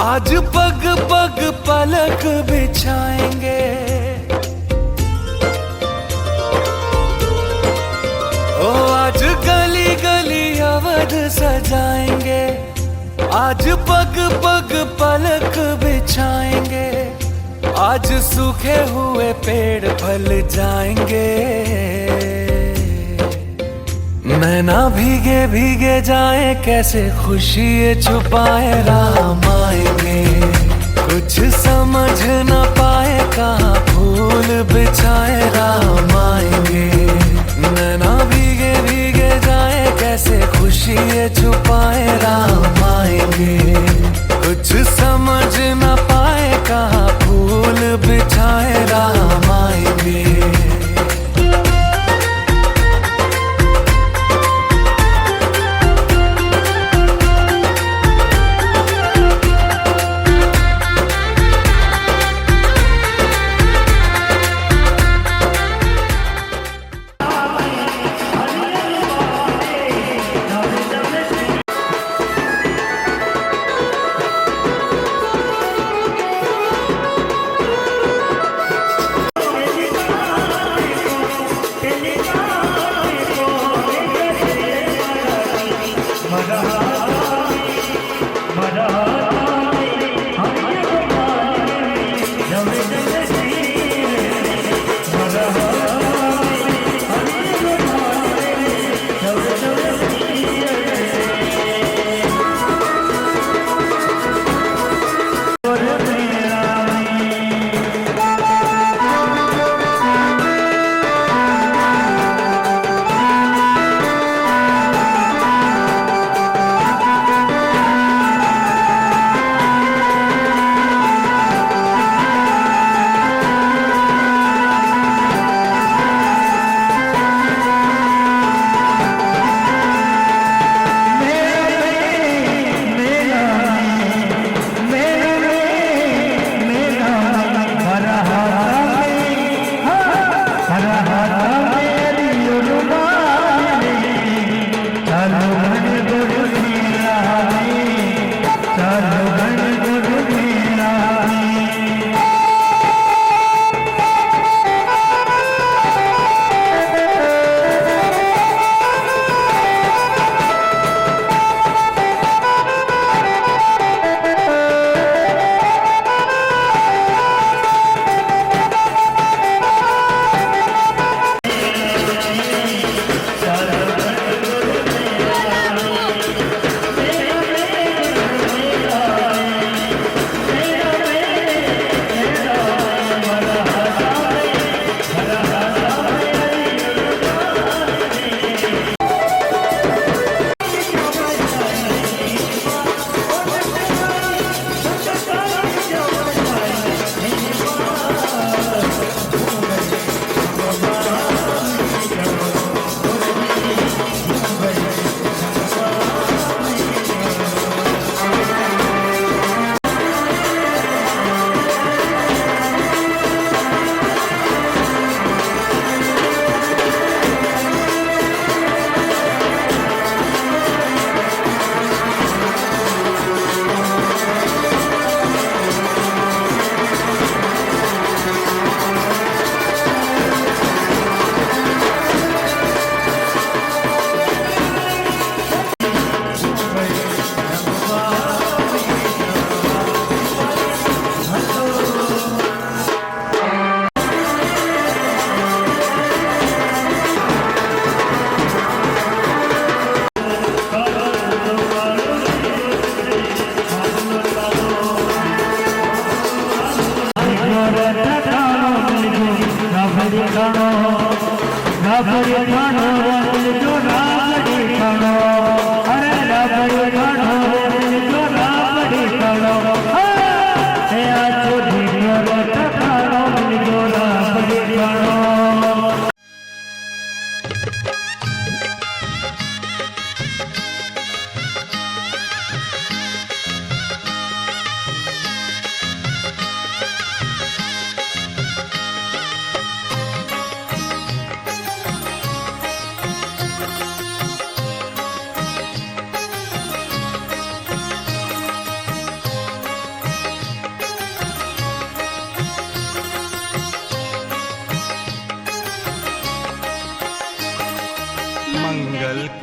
आज पग पग पलक बिछाएंगे, ओ आज गली गली अवध सजाएंगे। आज पग पग पलक बिछाएंगे, आज सूखे हुए पेड़ फल जाएंगे। नैना भीगे भीगे जाए, कैसे खुशी छुपाए राम आएंगे। कुछ समझ न पाए, कहाँ फूल बिछाए राम आएंगे। नैना भीगे भीगे जाए, कैसे खुशी छुपाए राम आएंगे। कुछ समझ न पाए, कहाँ फूल बिछाए राम आएंगे।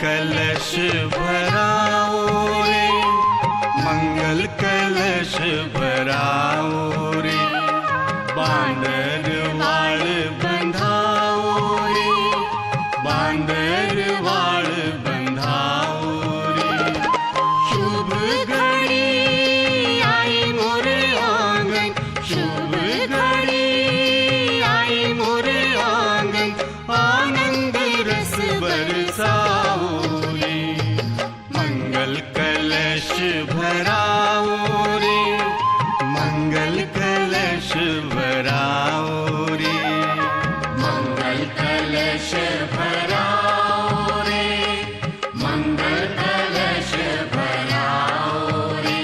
कलश भराओ रे, मंगल कलश भराओ रे, बांदर वाड़ बंधाओ रे, बांदर वाड़ बंधाओ रे। शुभ घड़ी आई मोरे आंगन, शुभ घड़ी आई मोरे आंगन, आनंद रस बरसाओ रे, मंगल कलश भराओ रे, मंगल कलश भराओ रे, मंगल कलश भराओ रे, मंगल कलश भराओ रे।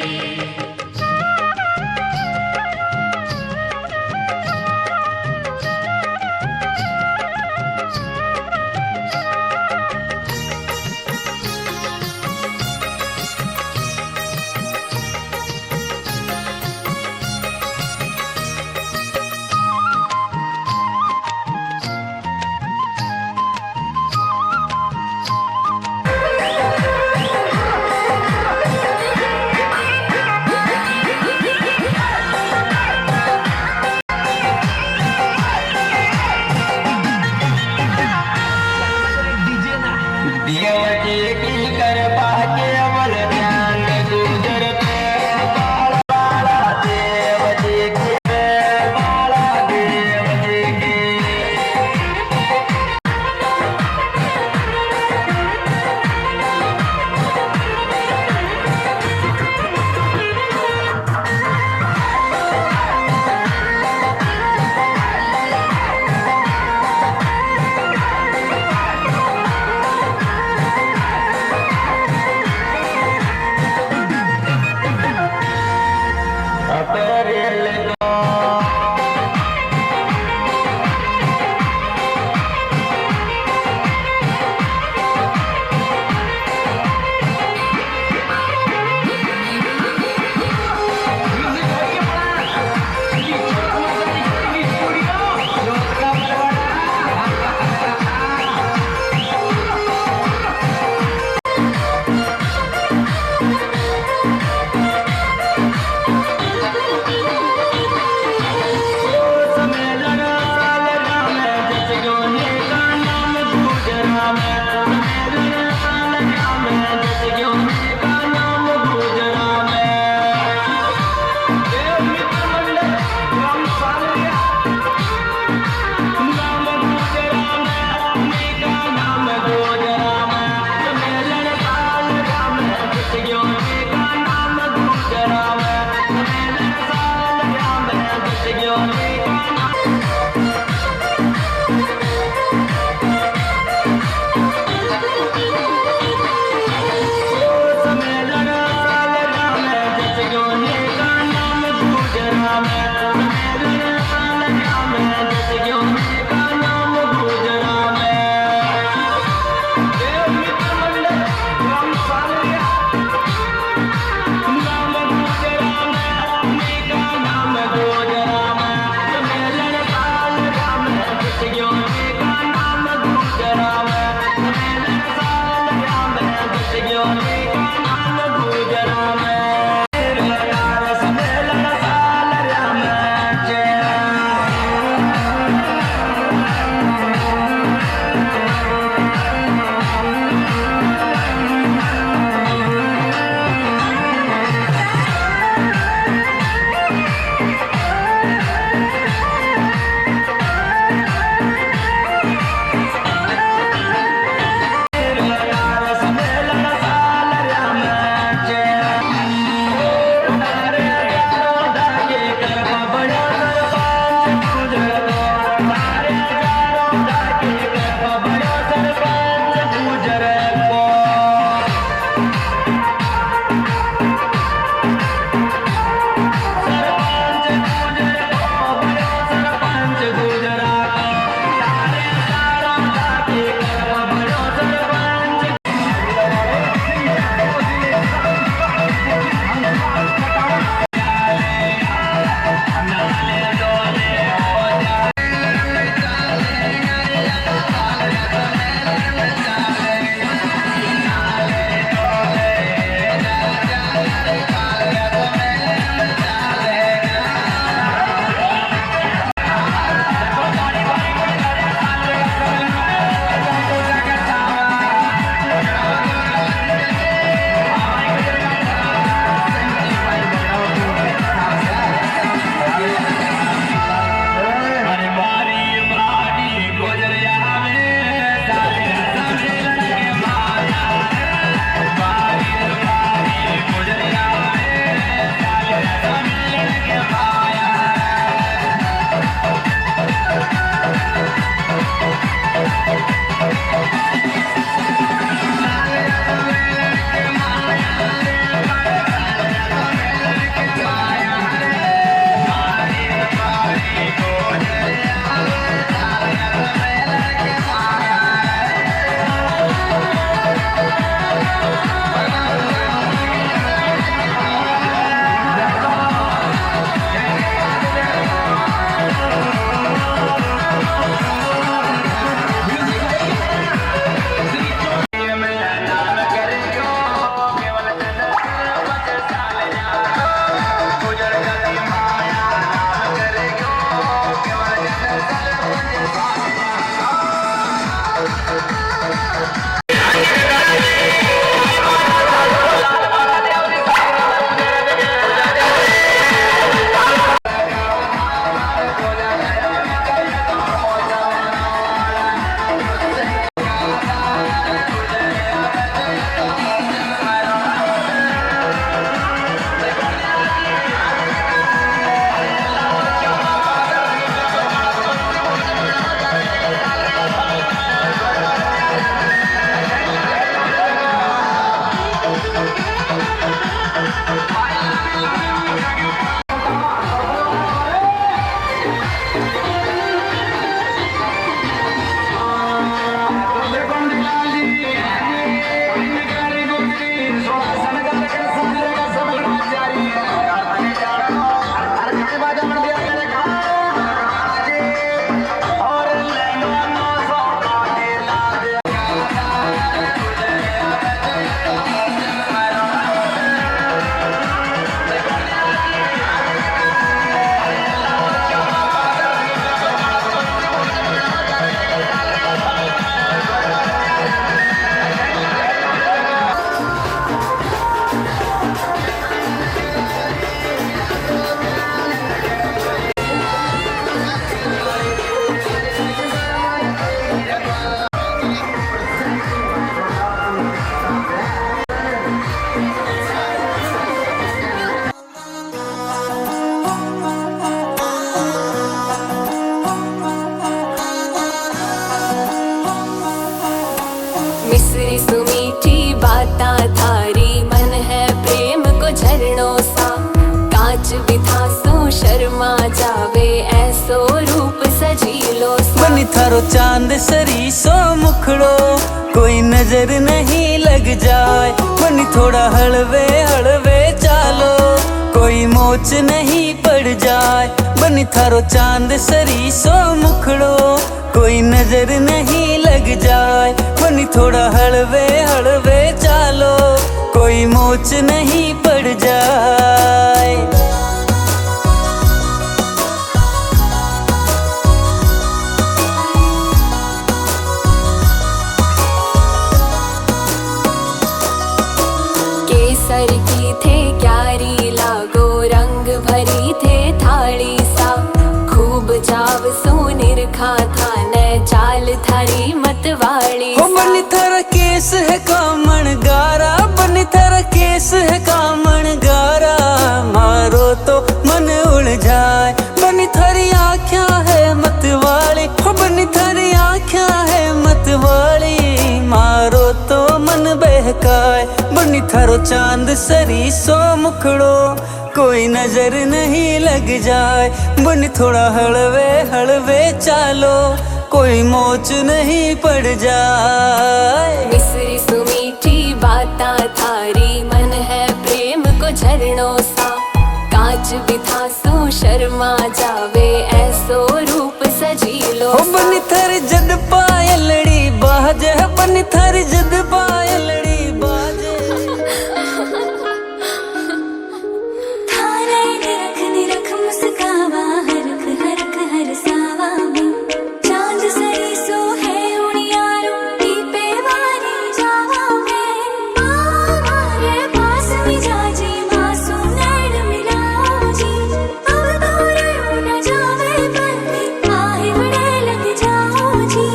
बनी थारो चांद सरी सो मुखड़ो कोई नजर नहीं लग जाए। बनी थोड़ा हलवे हलवे चालो कोई मोच नहीं पड़ जाए। बनी थारो चांद सरी सो मुखड़ो कोई नजर नहीं लग जाए। बनी थोड़ा हलवे हलवे चालो कोई मोच नहीं पड़ जाए। केसर की थे क्यारी लागो रंग भरी थे थाली सा। खूब जाव सोनिर खा था न चाल थारी मतवाली सा। बनी थारा केस है कामण गारा बनी थारा केस है कामण गारा मारो तो मन उड़ जाए। बनी थारी आँखियाँ है मतवाली बनी थारी आँखियाँ है मतवाली मारो तो मन बहकाए। बनी थारो चांद सरी सो मुखड़ो कोई नजर नहीं लग जाए। बनी थोड़ा हलवे हलवे चालो कोई मोच नहीं पड़ जाए। मिसरी सुमीठी बाता थारी मन है प्रेम को झरनों सा। कांच बिथा सो शर्मा जावे ऐसो रूप सजीलो सा। बनी थारी जद पायलड़ी बाजे बनी थारी जद पायलड़ी बाजे। थारे निरख मुस्कावा हरख हरख हरसावा में। चांद सरी सो है उड़ियारो दीपे वारी जावा में। मारे पास मिजाजी मासूम नैन मिलाओ जी। अब दूर न जावे पर भी आहे बड़े लग जाओ जी।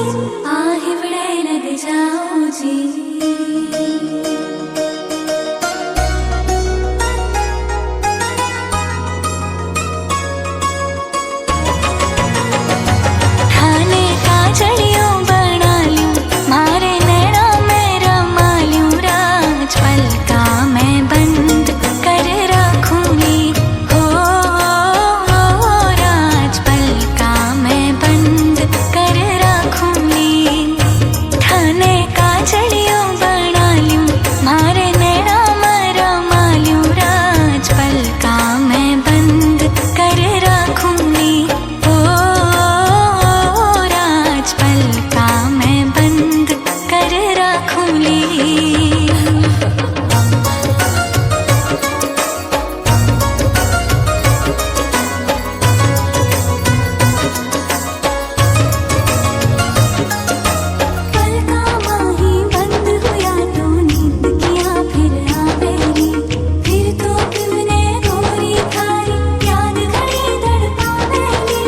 आहे बड़े लग जाओ जी। थाने काजलियों बना लूं मारे नैना में रमा लूं। राज पलका मैं बंद कर रखूंगी हो। राज पलका मैं बंद कर रखूंगी। थाने काजलियों बना लूं मारे नैना में रमा लूं। राज पलका मैं बंद कर रखूंगी हो। राज पलका मैं बंद कर रखूंगी। पलका माही बंद हुआ तो नींद किया फिर आवेगी। फिर तो तुमने गोरी थारी याद घड़ी तड़पावेगी।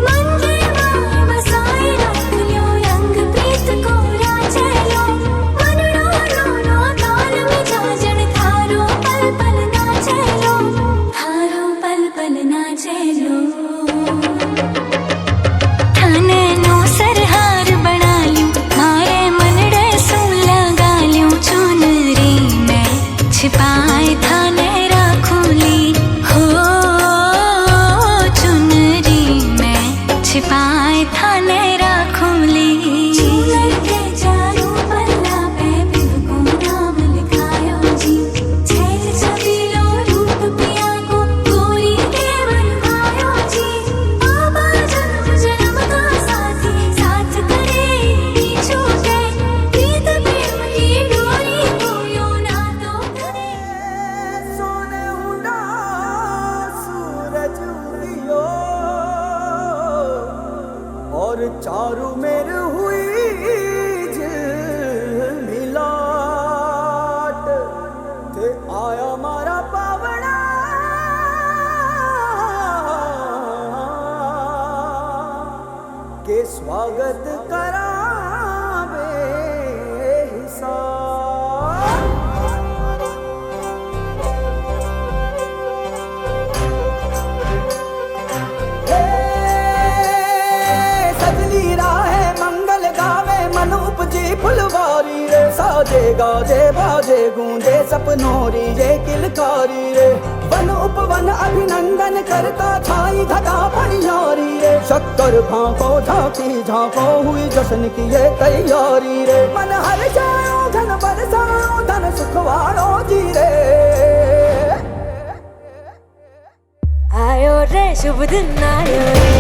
मन के मार बसाए रख लो रंग प्रीत को राचे लो। मन रो ताल में जाजन थारो पल पल नाचे लो। थारो पल पल नाचे लो। थाने नो सरहार बना लूं मारे मनड़े सू लगा लूं। चुनरी में छिपाए थाने रखूंगी हो। चुनरी में छिपाए थाने रखूंगी। चुनर के चारों पल्ला पे बिग को नाम लिखायो जी। छैल छबीलो रूप पिया को गोरी के बनवायो जी। बाबा जन्म जन्म का साथी साथ करे पीछू के। प्रीत प्रेम की डोरी को यो ना तो करे। सोने हुडा सूरज उदियो और चारू मेर हुई मिलाट ते आया मारा पावड़ा के स्वागत करावे हिसाब। सजली राहे मंगल गावे मन उपजी फुलवारी रे। साजे गाजे बाजे गूंजे सपनोरी रे किलकारी रे। वन उपवन अभिनंदन करता छाई घटा फणियारी रे। शक्कर भांको झांकी झांको हुई जश्न की ये तैयारी रे। मन हर जाओ धन बरसाओ धन सुखवाड़ो जी रे। आयो रे शुभ दिन आयो रे।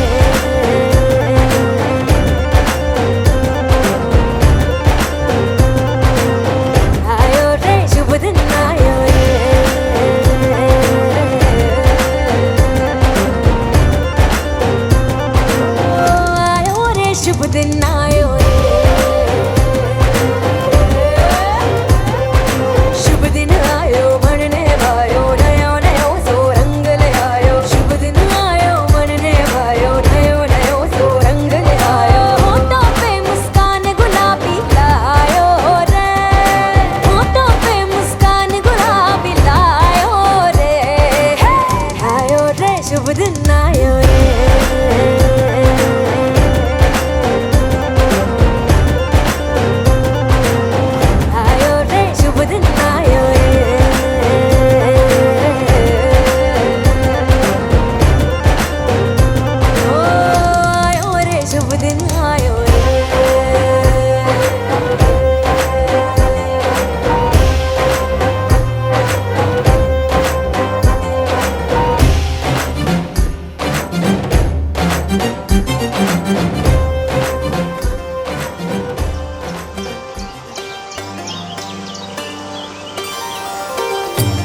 आयो रे शुभ दिन आयो रे। आयो रे शुभ दिन आयो रे। शुभ दिन आयो बनने भायो नयो नयो सो रंग ले आयो। शुभ दिन आयो बनने भायो नयो नयो सो रंग ले आयो। होठों पे मुस्कान गुलाबी लायो रे। होठों पे मुस्कान गुलाबी लायो रे। आयो रे शुभ दिन आयो रे। आयो रे शुभ दिन आयो रे। ओ आयो रे शुभ दिन आयो रे।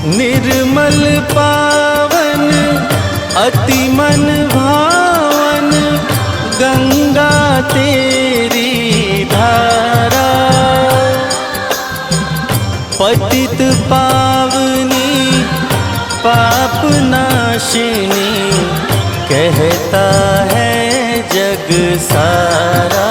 निर्मल पावन अति मन भावन गंगा तेरी धारा। पतित पावनी पाप नाशिनी कहता है जग सारा।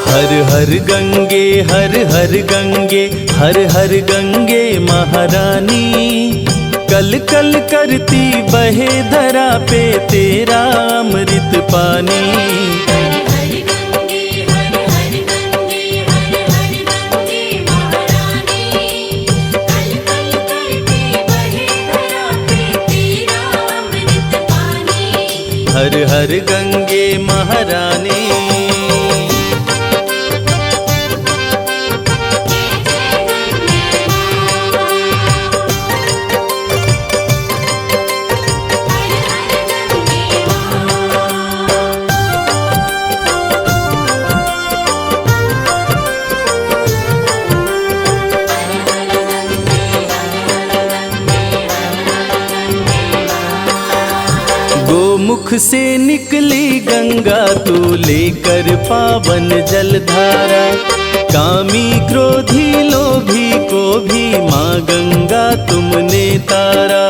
हर हर गंगे हर हर गंगे हर हर गंगे महारानी। कल कल करती बहे धरा पे तेरा अमृत पानी। हर हर गंगे महारानी। गोमुख से निकली गंगा तू लेकर पावन जलधारा। कामी क्रोधी लोभी को भी माँ गंगा तुमने तारा।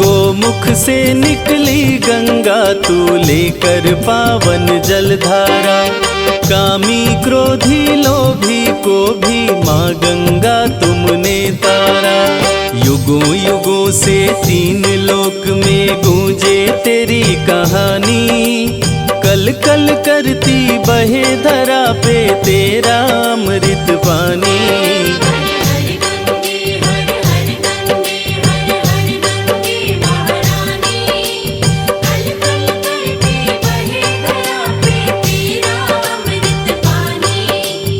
गोमुख से निकली गंगा तू लेकर पावन जलधारा। कामी क्रोधी लोभी को भी माँ गंगा तुमने तारा। युगों युगों से तीन लोक में गूंजे तेरी कहानी। कल कल करती बहे धरा पे तेरा अमृत पानी।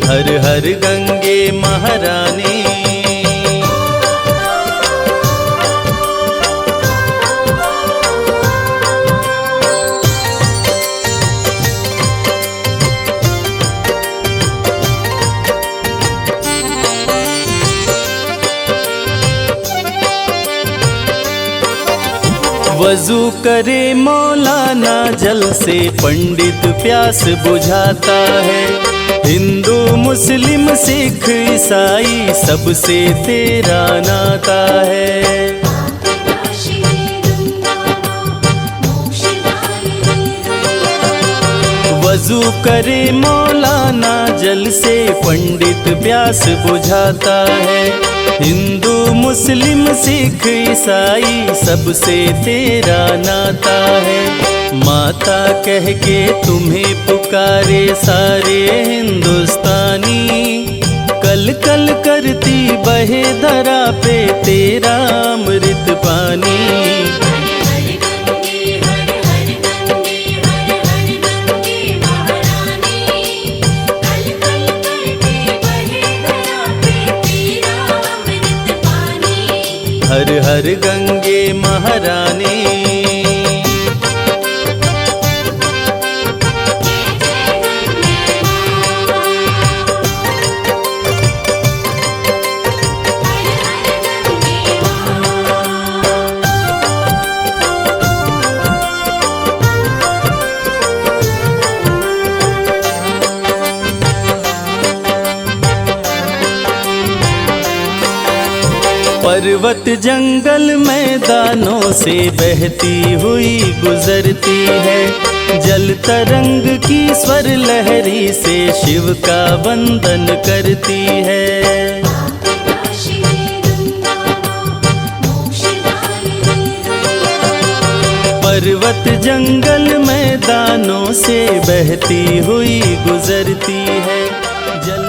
हर हर गंगे महारानी। वजू करे मौलाना जल से पंडित प्यास बुझाता है। हिंदू मुस्लिम सिख ईसाई सबसे तेरा नाता है। वजू करे मौलाना जल से पंडित प्यास बुझाता है। हिंदू मुस्लिम सिख ईसाई सबसे तेरा नाता है। माता कह के तुम्हें पुकारे सारे हिंदुस्तानी, कल कल करती बहे धरा पे तेरा अमृत पानी। हर हर गंगे महारानी। पर्वत जंगल मैदानों से बहती हुई गुजरती है। जल तरंग की स्वर लहरी से शिव का वंदन करती है। पर्वत जंगल मैदानों से बहती हुई गुजरती है। जल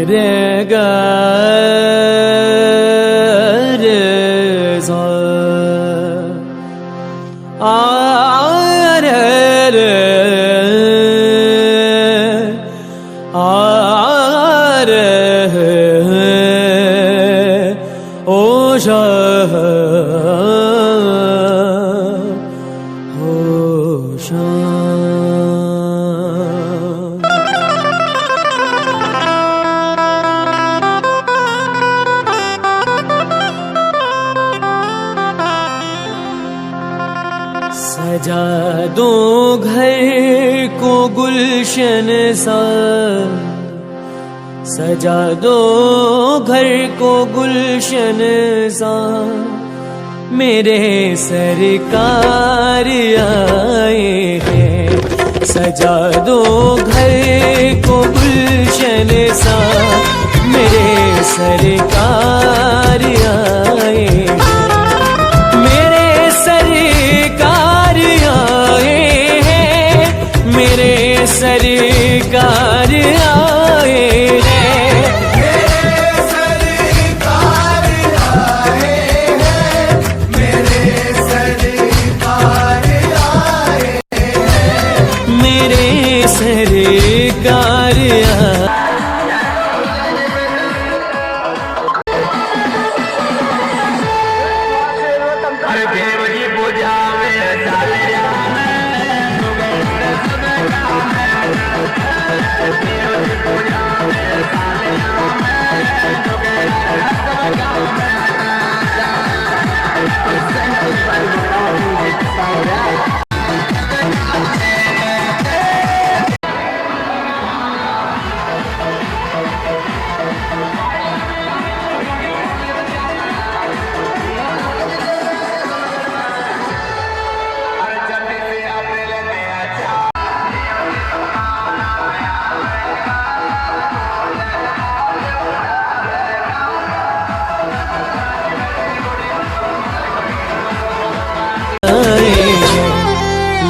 रे गा रे सा आ रे रे आ रे ओ शा हो शा। सजा दो घर को गुलशन सा, सजा दो घर को गुलशन सा, मेरे सरकार आए हैं। सजा दो घर को गुलशन सा, मेरे सरकार आए हैं। मेरे सरकार आए हैं, मेरे सरकार आए हैं। मेरे सरकार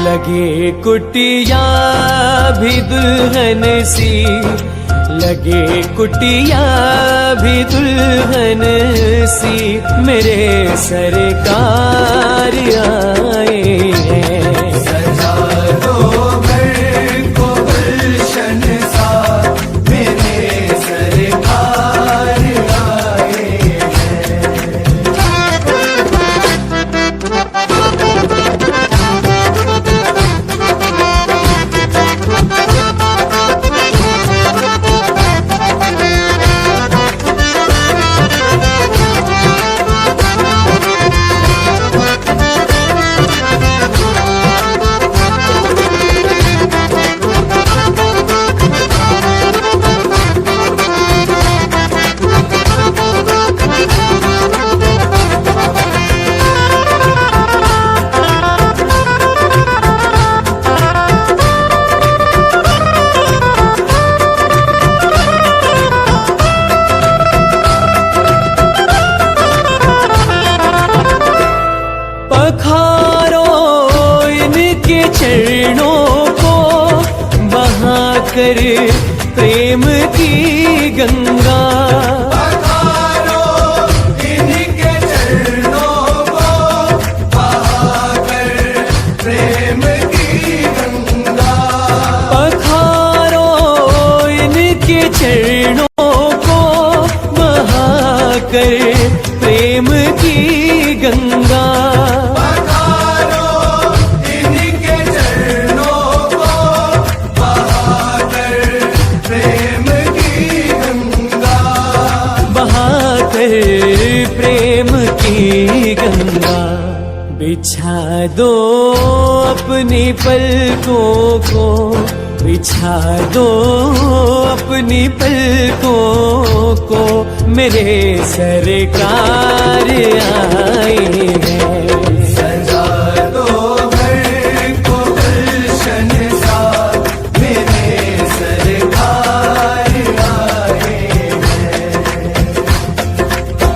लगे कुटिया भी दुल्हन सी, लगे कुटिया भी दुल्हन सी, मेरे सरकार आए हैं। सजा दो घर को गुलशन सा, मेरे सरकार आए हैं। चरणों को बहाकर प्रेम की गंगा। पधारो इनके चरणों को बहाकर प्रेम की गंगा। पधारो इनके चरणों को बहाकर प्रेम की गंगा। प्रेम की गंगा बिछा दो अपनी पलकों को, बिछा दो अपनी पलकों को, मेरे सरकार आए हैं। सजा दो घर को गुलशन सा, मेरे सरकार आए हैं।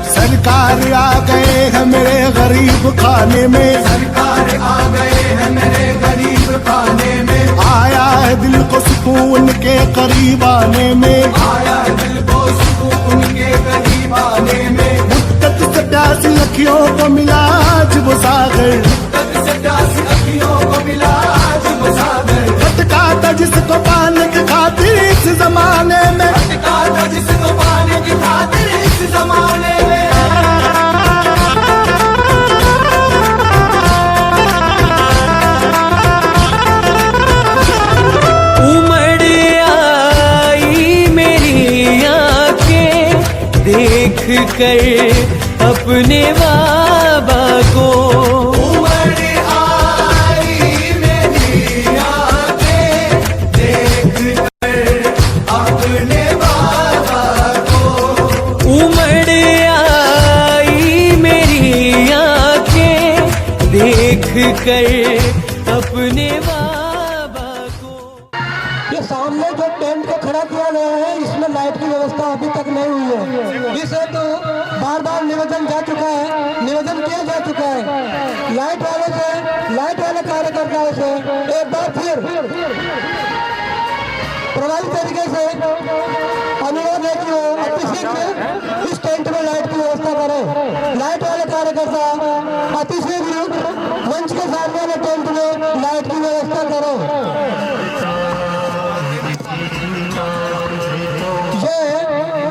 सरकार आ गए हैं मेरे गरीब खाने में, सरकार आ गए हैं मेरे गरीब खाने में। आया है दिल को सुकून के करीब आने में, आया है दिल को सुकून के करीब आने में। मुद्दत से प्यासी अखियों को मिला आज वो सागर, मुद्दत से प्यासी अखियों को मिला आज वो सागर। भटका था जिसको पाने की खातिर इस जमाने में, भटका था जिसको पाने की खातिर इस जमाने में। देख कर अपने बाबा को, उमड़ आई मेरी आंखें देख कर अपने बाबा को। उमड़ आई मेरी आंखें देख कर अपने बाबा को। ये सामने जो टेंट को खड़ा किया गया है, इसमें लाइट की व्यवस्था अभी तक नहीं हुई है। इसे तो बार बार निवेदन जा चुका है, निवेदन किया जा चुका है। लाइट वाले कार्यकर्ताओं से एक बार फिर प्रभावी तरीके से अनुरोध है कि वो अतिशीघ्र इस टेंट में लाइट की व्यवस्था करें। लाइट वाले कार्यकर्ता अतिशीघ्र मंच के सामने वाले टेंट में लाइट की व्यवस्था करें।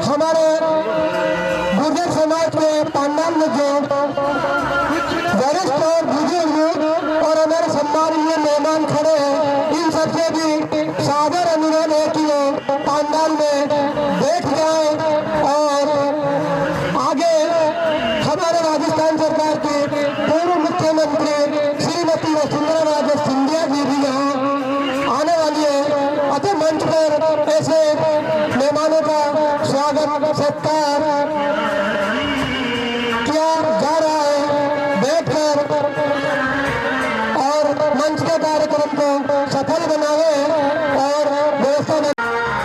हमारे गुर्जर समाज के पंडाल में जो वरिष्ठ और बुजुर्ग और हमारे सम्मानीय मेहमान खड़े हैं, इन सबसे भी सादर अनुरोध है कि वो पंडाल में बैठ जाए और आगे हमारे राजस्थान सरकार के पूर्व मुख्यमंत्री श्रीमती वसुंधरा राजे सिंधिया जी भी यहाँ आने वाली है। अतः मंच पर ऐसे मेहमानों का स्वागत सत्कार किया जा रहा है बैठकर, और मंच के कार्यक्रम को सफल बनावे और व्यवस्था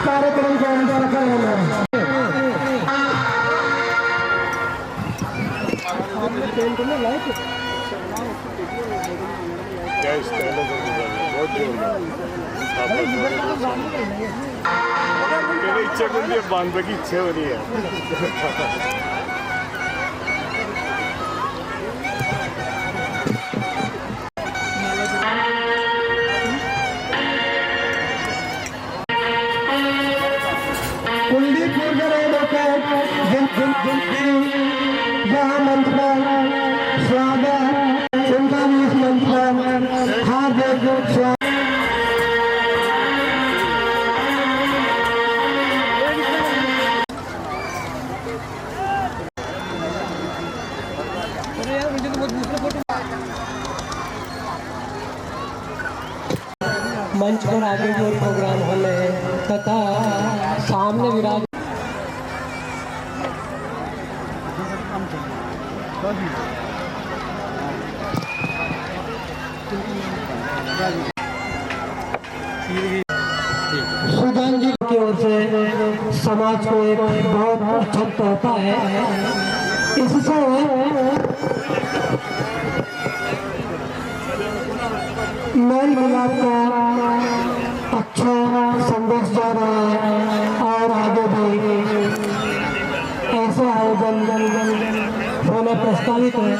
कार्यक्रम को सफल बनावे। इच्छा कोणती बांधवाची इच्छा होती आहे। कुलदीपुर में रह जहाँ मंच पर स्वागत, उनका भी इस मंच पर हार्दिक स्वागत। मंच पर आगे जो प्रोग्राम होने तथा सामने विराज सुदान जी की ओर से समाज को एक बहुत अच्छा तोहफा है। इससे मेल मिलाप का अच्छा संदेश जा रहा है और आगे भी ऐसे आयोजन होना प्रस्तावित है।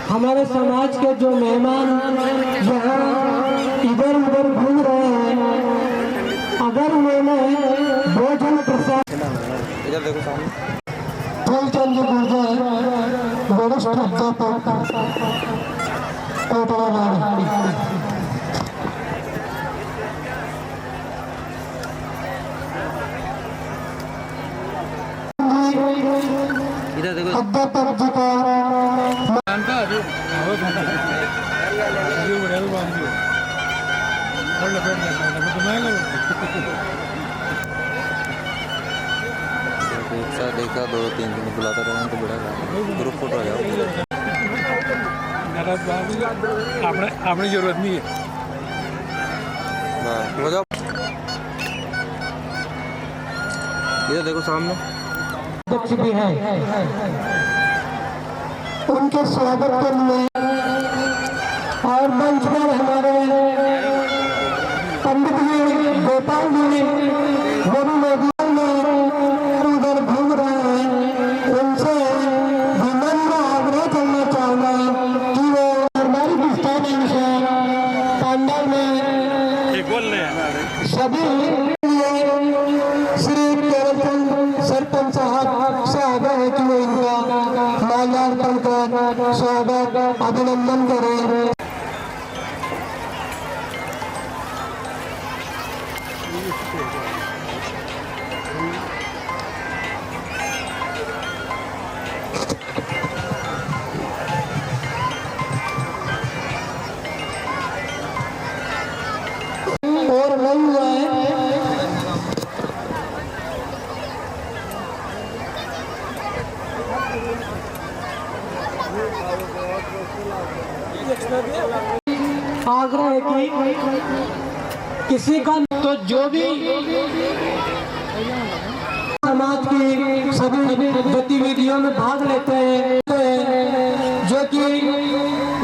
हमारे समाज के जो मेहमान यहाँ इधर उधर घूम रहे हैं, अगर उन्होंने भोजन प्रसाद फूलचंद जी गुर्जर वरिष्ठ अध्यापक कोटरावाड़ी अध्यापक जी का देखा 2-3 दिन बुलाता रहा तो बड़ा ग्रुप फोटो आ जाओ। आपने जरूरत नहीं है हो जाओ। ये देखो सामने अध्यक्ष भी है, उनके स्वागत के लिए और मंच पर हमारे पंडित जी गोपाल जी वो भी मैदान में उधर घूम रहे हैं। उनसे विनम्र आग्रह करना चाहूँगा कि वो हमारी विस्तार से पंडाल में सभी श्री केवलचंद सरपंच साहब से आग्रह है कि वो इनका माल्यार्पण कर स्वागत अभिनंदन करें। और नहीं हुआ है आग्रह है कि किसी का तो जो भी समाज की सभी गतिविधियों में भाग लेते हैं, जो कि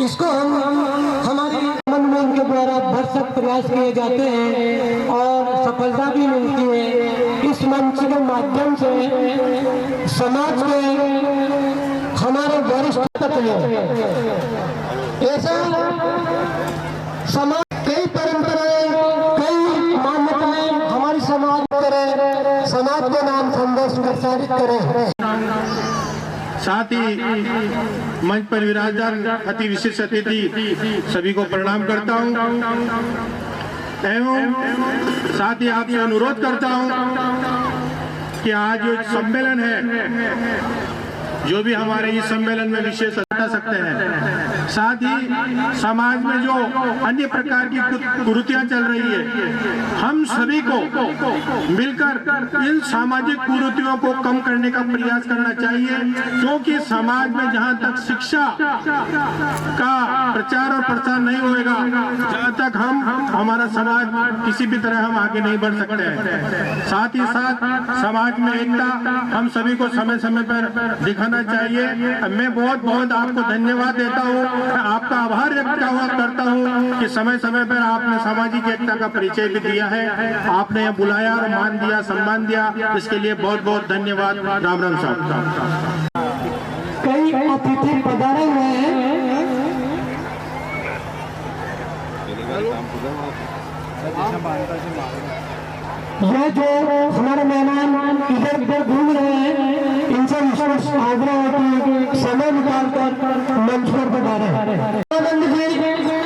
इसको हम हमारे मन में उनके द्वारा भरसक प्रयास किए जाते हैं और सफलता भी मिलती है। इस मंच के माध्यम से समाज के हमारे वरिष्ठ तक ऐसा समाज कई परंपराएं कई मान्यताएं हमारी समाज करे, समाज के नाम संदेश प्रसारित करे। साथ ही मंच पर विराजमान अति विशिष्ट अतिथि सभी को प्रणाम करता हूं एवं साथ ही आपसे अनुरोध करता हूं कि आज जो सम्मेलन है, जो भी हमारे इस सम्मेलन में विशेष बता सकते हैं, साथ ही समाज में जो अन्य प्रकार की कुरीतियां चल रही है, हम सभी को मिलकर इन सामाजिक कुरीतियों को कम करने का प्रयास करना चाहिए, क्योंकि समाज में जहां तक शिक्षा का प्रचार और प्रसार नहीं होएगा, जहां तक हमारा समाज किसी भी तरह हम आगे नहीं बढ़ सकते हैं। साथ ही साथ समाज में एकता हम सभी को समय समय पर दिखाना चाहिए। मैं बहुत बहुत आपको धन्यवाद देता हूँ, आपका आभार व्यक्त करता हूँ कि समय समय पर आपने सामाजिक एकता का परिचय भी दिया है, आपने बुलाया और मान दिया, सम्मान दिया, इसके लिए बहुत बहुत धन्यवाद। राम राम साहब। कई अतिथि पधारे हुए हैं, यह जो हमारे मेहमान इधर उधर घूम रहे हैं, इनसे विशेष आग्रह है कि समय निकालकर मंच पर पधारे। आनंद जी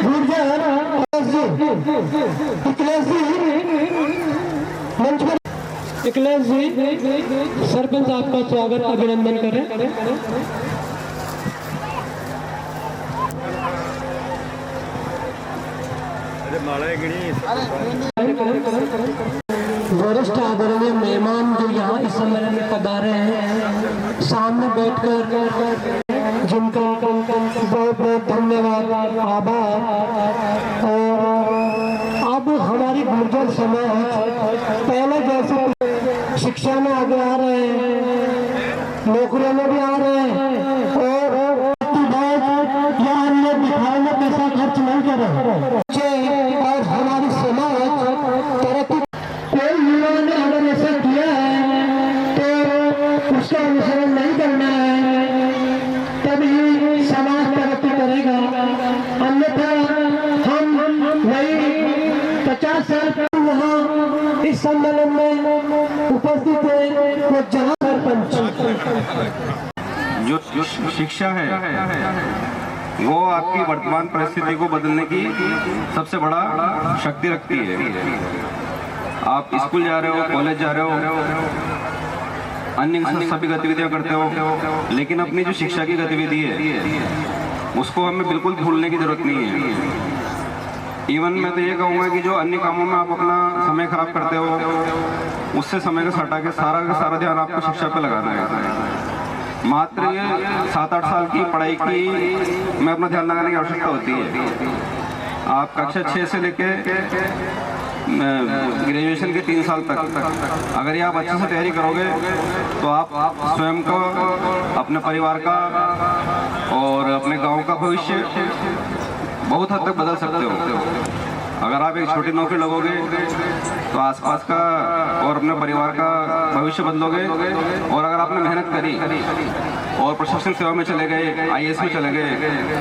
गुर्जर इकलेश जी मंच पर, इकलेश जी सरपंच आपका स्वागत अभिनंदन करें। वरिष्ठ आदरणीय मेहमान जो यहाँ इस सम्मेलन में पधारे हैं, सामने बैठकर जिनका बहुत बहुत धन्यवाद आभार। और अब हमारी गुर्जर समाज पहले जैसे शिक्षा में आगे आ रहे हैं, नौकरियों में भी आ रहे हैं और या अन्य दिखाने में पैसा खर्च नहीं जो शिक्षा है वो आपकी वर्तमान परिस्थिति को बदलने की सबसे बड़ा शक्ति रखती है। आप स्कूल जा रहे हो, कॉलेज जा रहे हो, अन्य सभी गतिविधियां करते हो, लेकिन अपनी जो शिक्षा की गतिविधि है उसको हमें बिल्कुल भूलने की जरूरत नहीं है। इवन मैं तो ये कहूँगा कि जो अन्य कामों में आप अपना समय खराब करते हो उससे समय को हटा के सारा ध्यान आपको शिक्षा पे लगाना है। मात्र ये 7-8 साल की पढ़ाई की में अपना ध्यान लगाने की आवश्यकता होती है। आप कक्षा 6 से लेके ग्रेजुएशन के 3 साल तक अगर ये आप अच्छे से तैयारी करोगे तो आप स्वयं को, अपने परिवार का और अपने गांव का भविष्य बहुत हद तक बदल सकते हो। अगर आप एक छोटी नौकरी लगोगे तो आसपास का और अपने परिवार का भविष्य बदलोगे, और अगर आपने मेहनत करी और प्रशासनिक सेवा में चले गए, IAS में चले गए,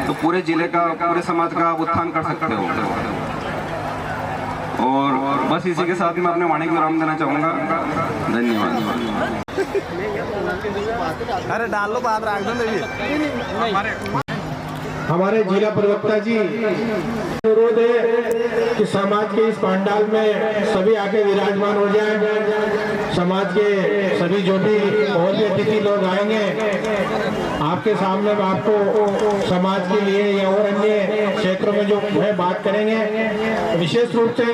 तो पूरे जिले का, पूरे समाज का उत्थान कर सकते हो। और बस इसी के साथ मैं अपने वाणी को विराम देना चाहूँगा। धन्यवाद। अरे डाल लो, बात रख दो। हमारे जिला प्रवक्ता जी, अनुरोध है कि समाज के इस पंडाल में सभी आके विराजमान हो जाएं। समाज के सभी जो भी और भी अतिथि लोग आएंगे, आपके सामने आपको समाज के लिए या और अन्य क्षेत्रों में जो है बात करेंगे। विशेष रूप से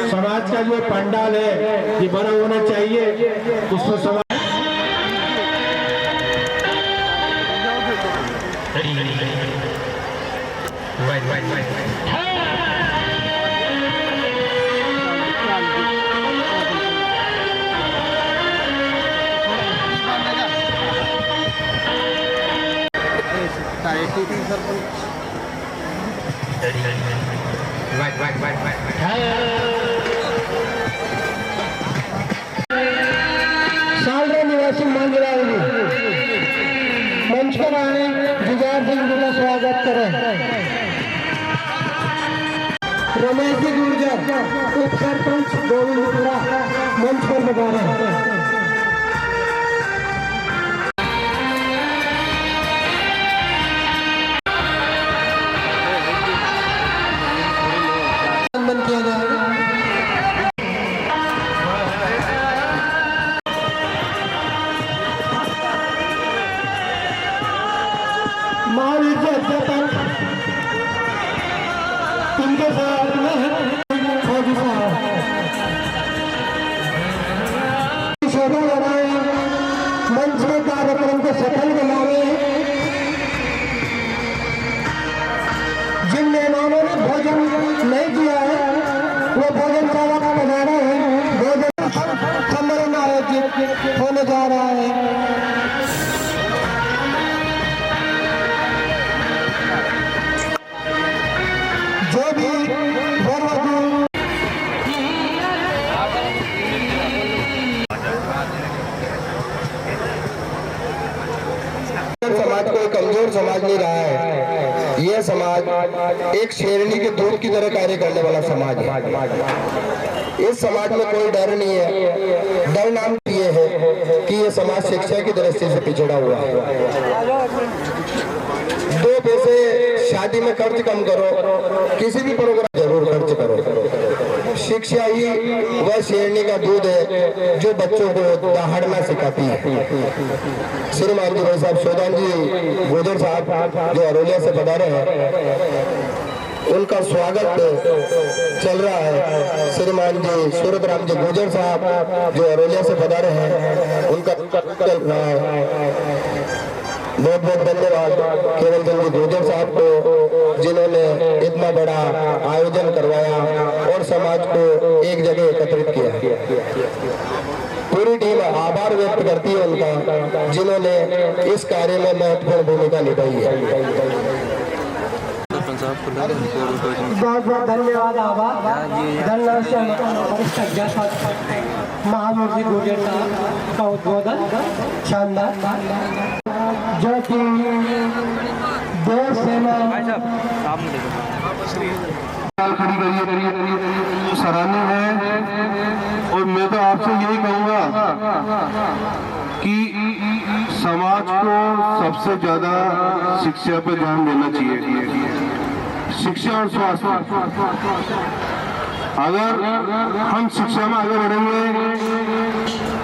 समाज का जो पंडाल है ये बड़ा होना चाहिए, इसमें समाज सालरा निवासी मंगलाई मंच पर आए, जुगाड़ सिंह जी का स्वागत करें। रमेश जी गुर्जर, उप सरपंच गोविंदपुरा, मंच पर बता किया जाएगा। महावीर जी अध्यापक इनके साथ में फौजी साहब शोभा बढ़ाए, मंच में कार्यक्रम को सफल बनाए। जिन मेहमानों ने भोजन नहीं किया है वो भोजनशाला का नजारा है। भोजन सम्मेलन आयोजित होने जा रहा है। जो भी समाज कोई कमजोर समाज नहीं रहा है। यह समाज एक शेरनी के दूध की तरह कार्य करने वाला समाज है। इस समाज में कोई डर नहीं है। डर नाम ये है कि यह समाज शिक्षा की दृष्टि से पिछड़ा हुआ है। 2 पैसे शादी में खर्च कम करो, किसी भी प्रोग्राम जरूर खर्च करो। शिक्षा ही वह शेरनी का दूध है जो बच्चों को दहाड़ना सिखाती है। श्रीमान जी भाई साहब सोदान जी गुजर साहब जो अरोलिया से पधारे हैं, उनका स्वागत चल रहा है। श्रीमान जी सूरत राम जी गुजर साहब जो अरोलिया से पधारे हैं, उनका चल रहा है। बहुत बहुत धन्यवाद केवल चंद जी गुजर साहब को, जिन्होंने इतना बड़ा आयोजन करवाया और समाज को एक जगह एकत्रित किया। पूरी टीम आभार व्यक्त करती है उनका, जिन्होंने इस कार्य में महत्वपूर्ण भूमिका निभाई है। बहुत बहुत धन्यवाद। आभार धन्यवाद महावीर जी गुजर साहब का उद्बोधन शानदार, जो कि देश सेना सराहनीय है। और मैं तो आपसे यही कहूँगा कि समाज सबसे ज्यादा शिक्षा पे ध्यान देना चाहिए। शिक्षा और स्वास्थ्य, अगर हम शिक्षा में आगे बढ़ेंगे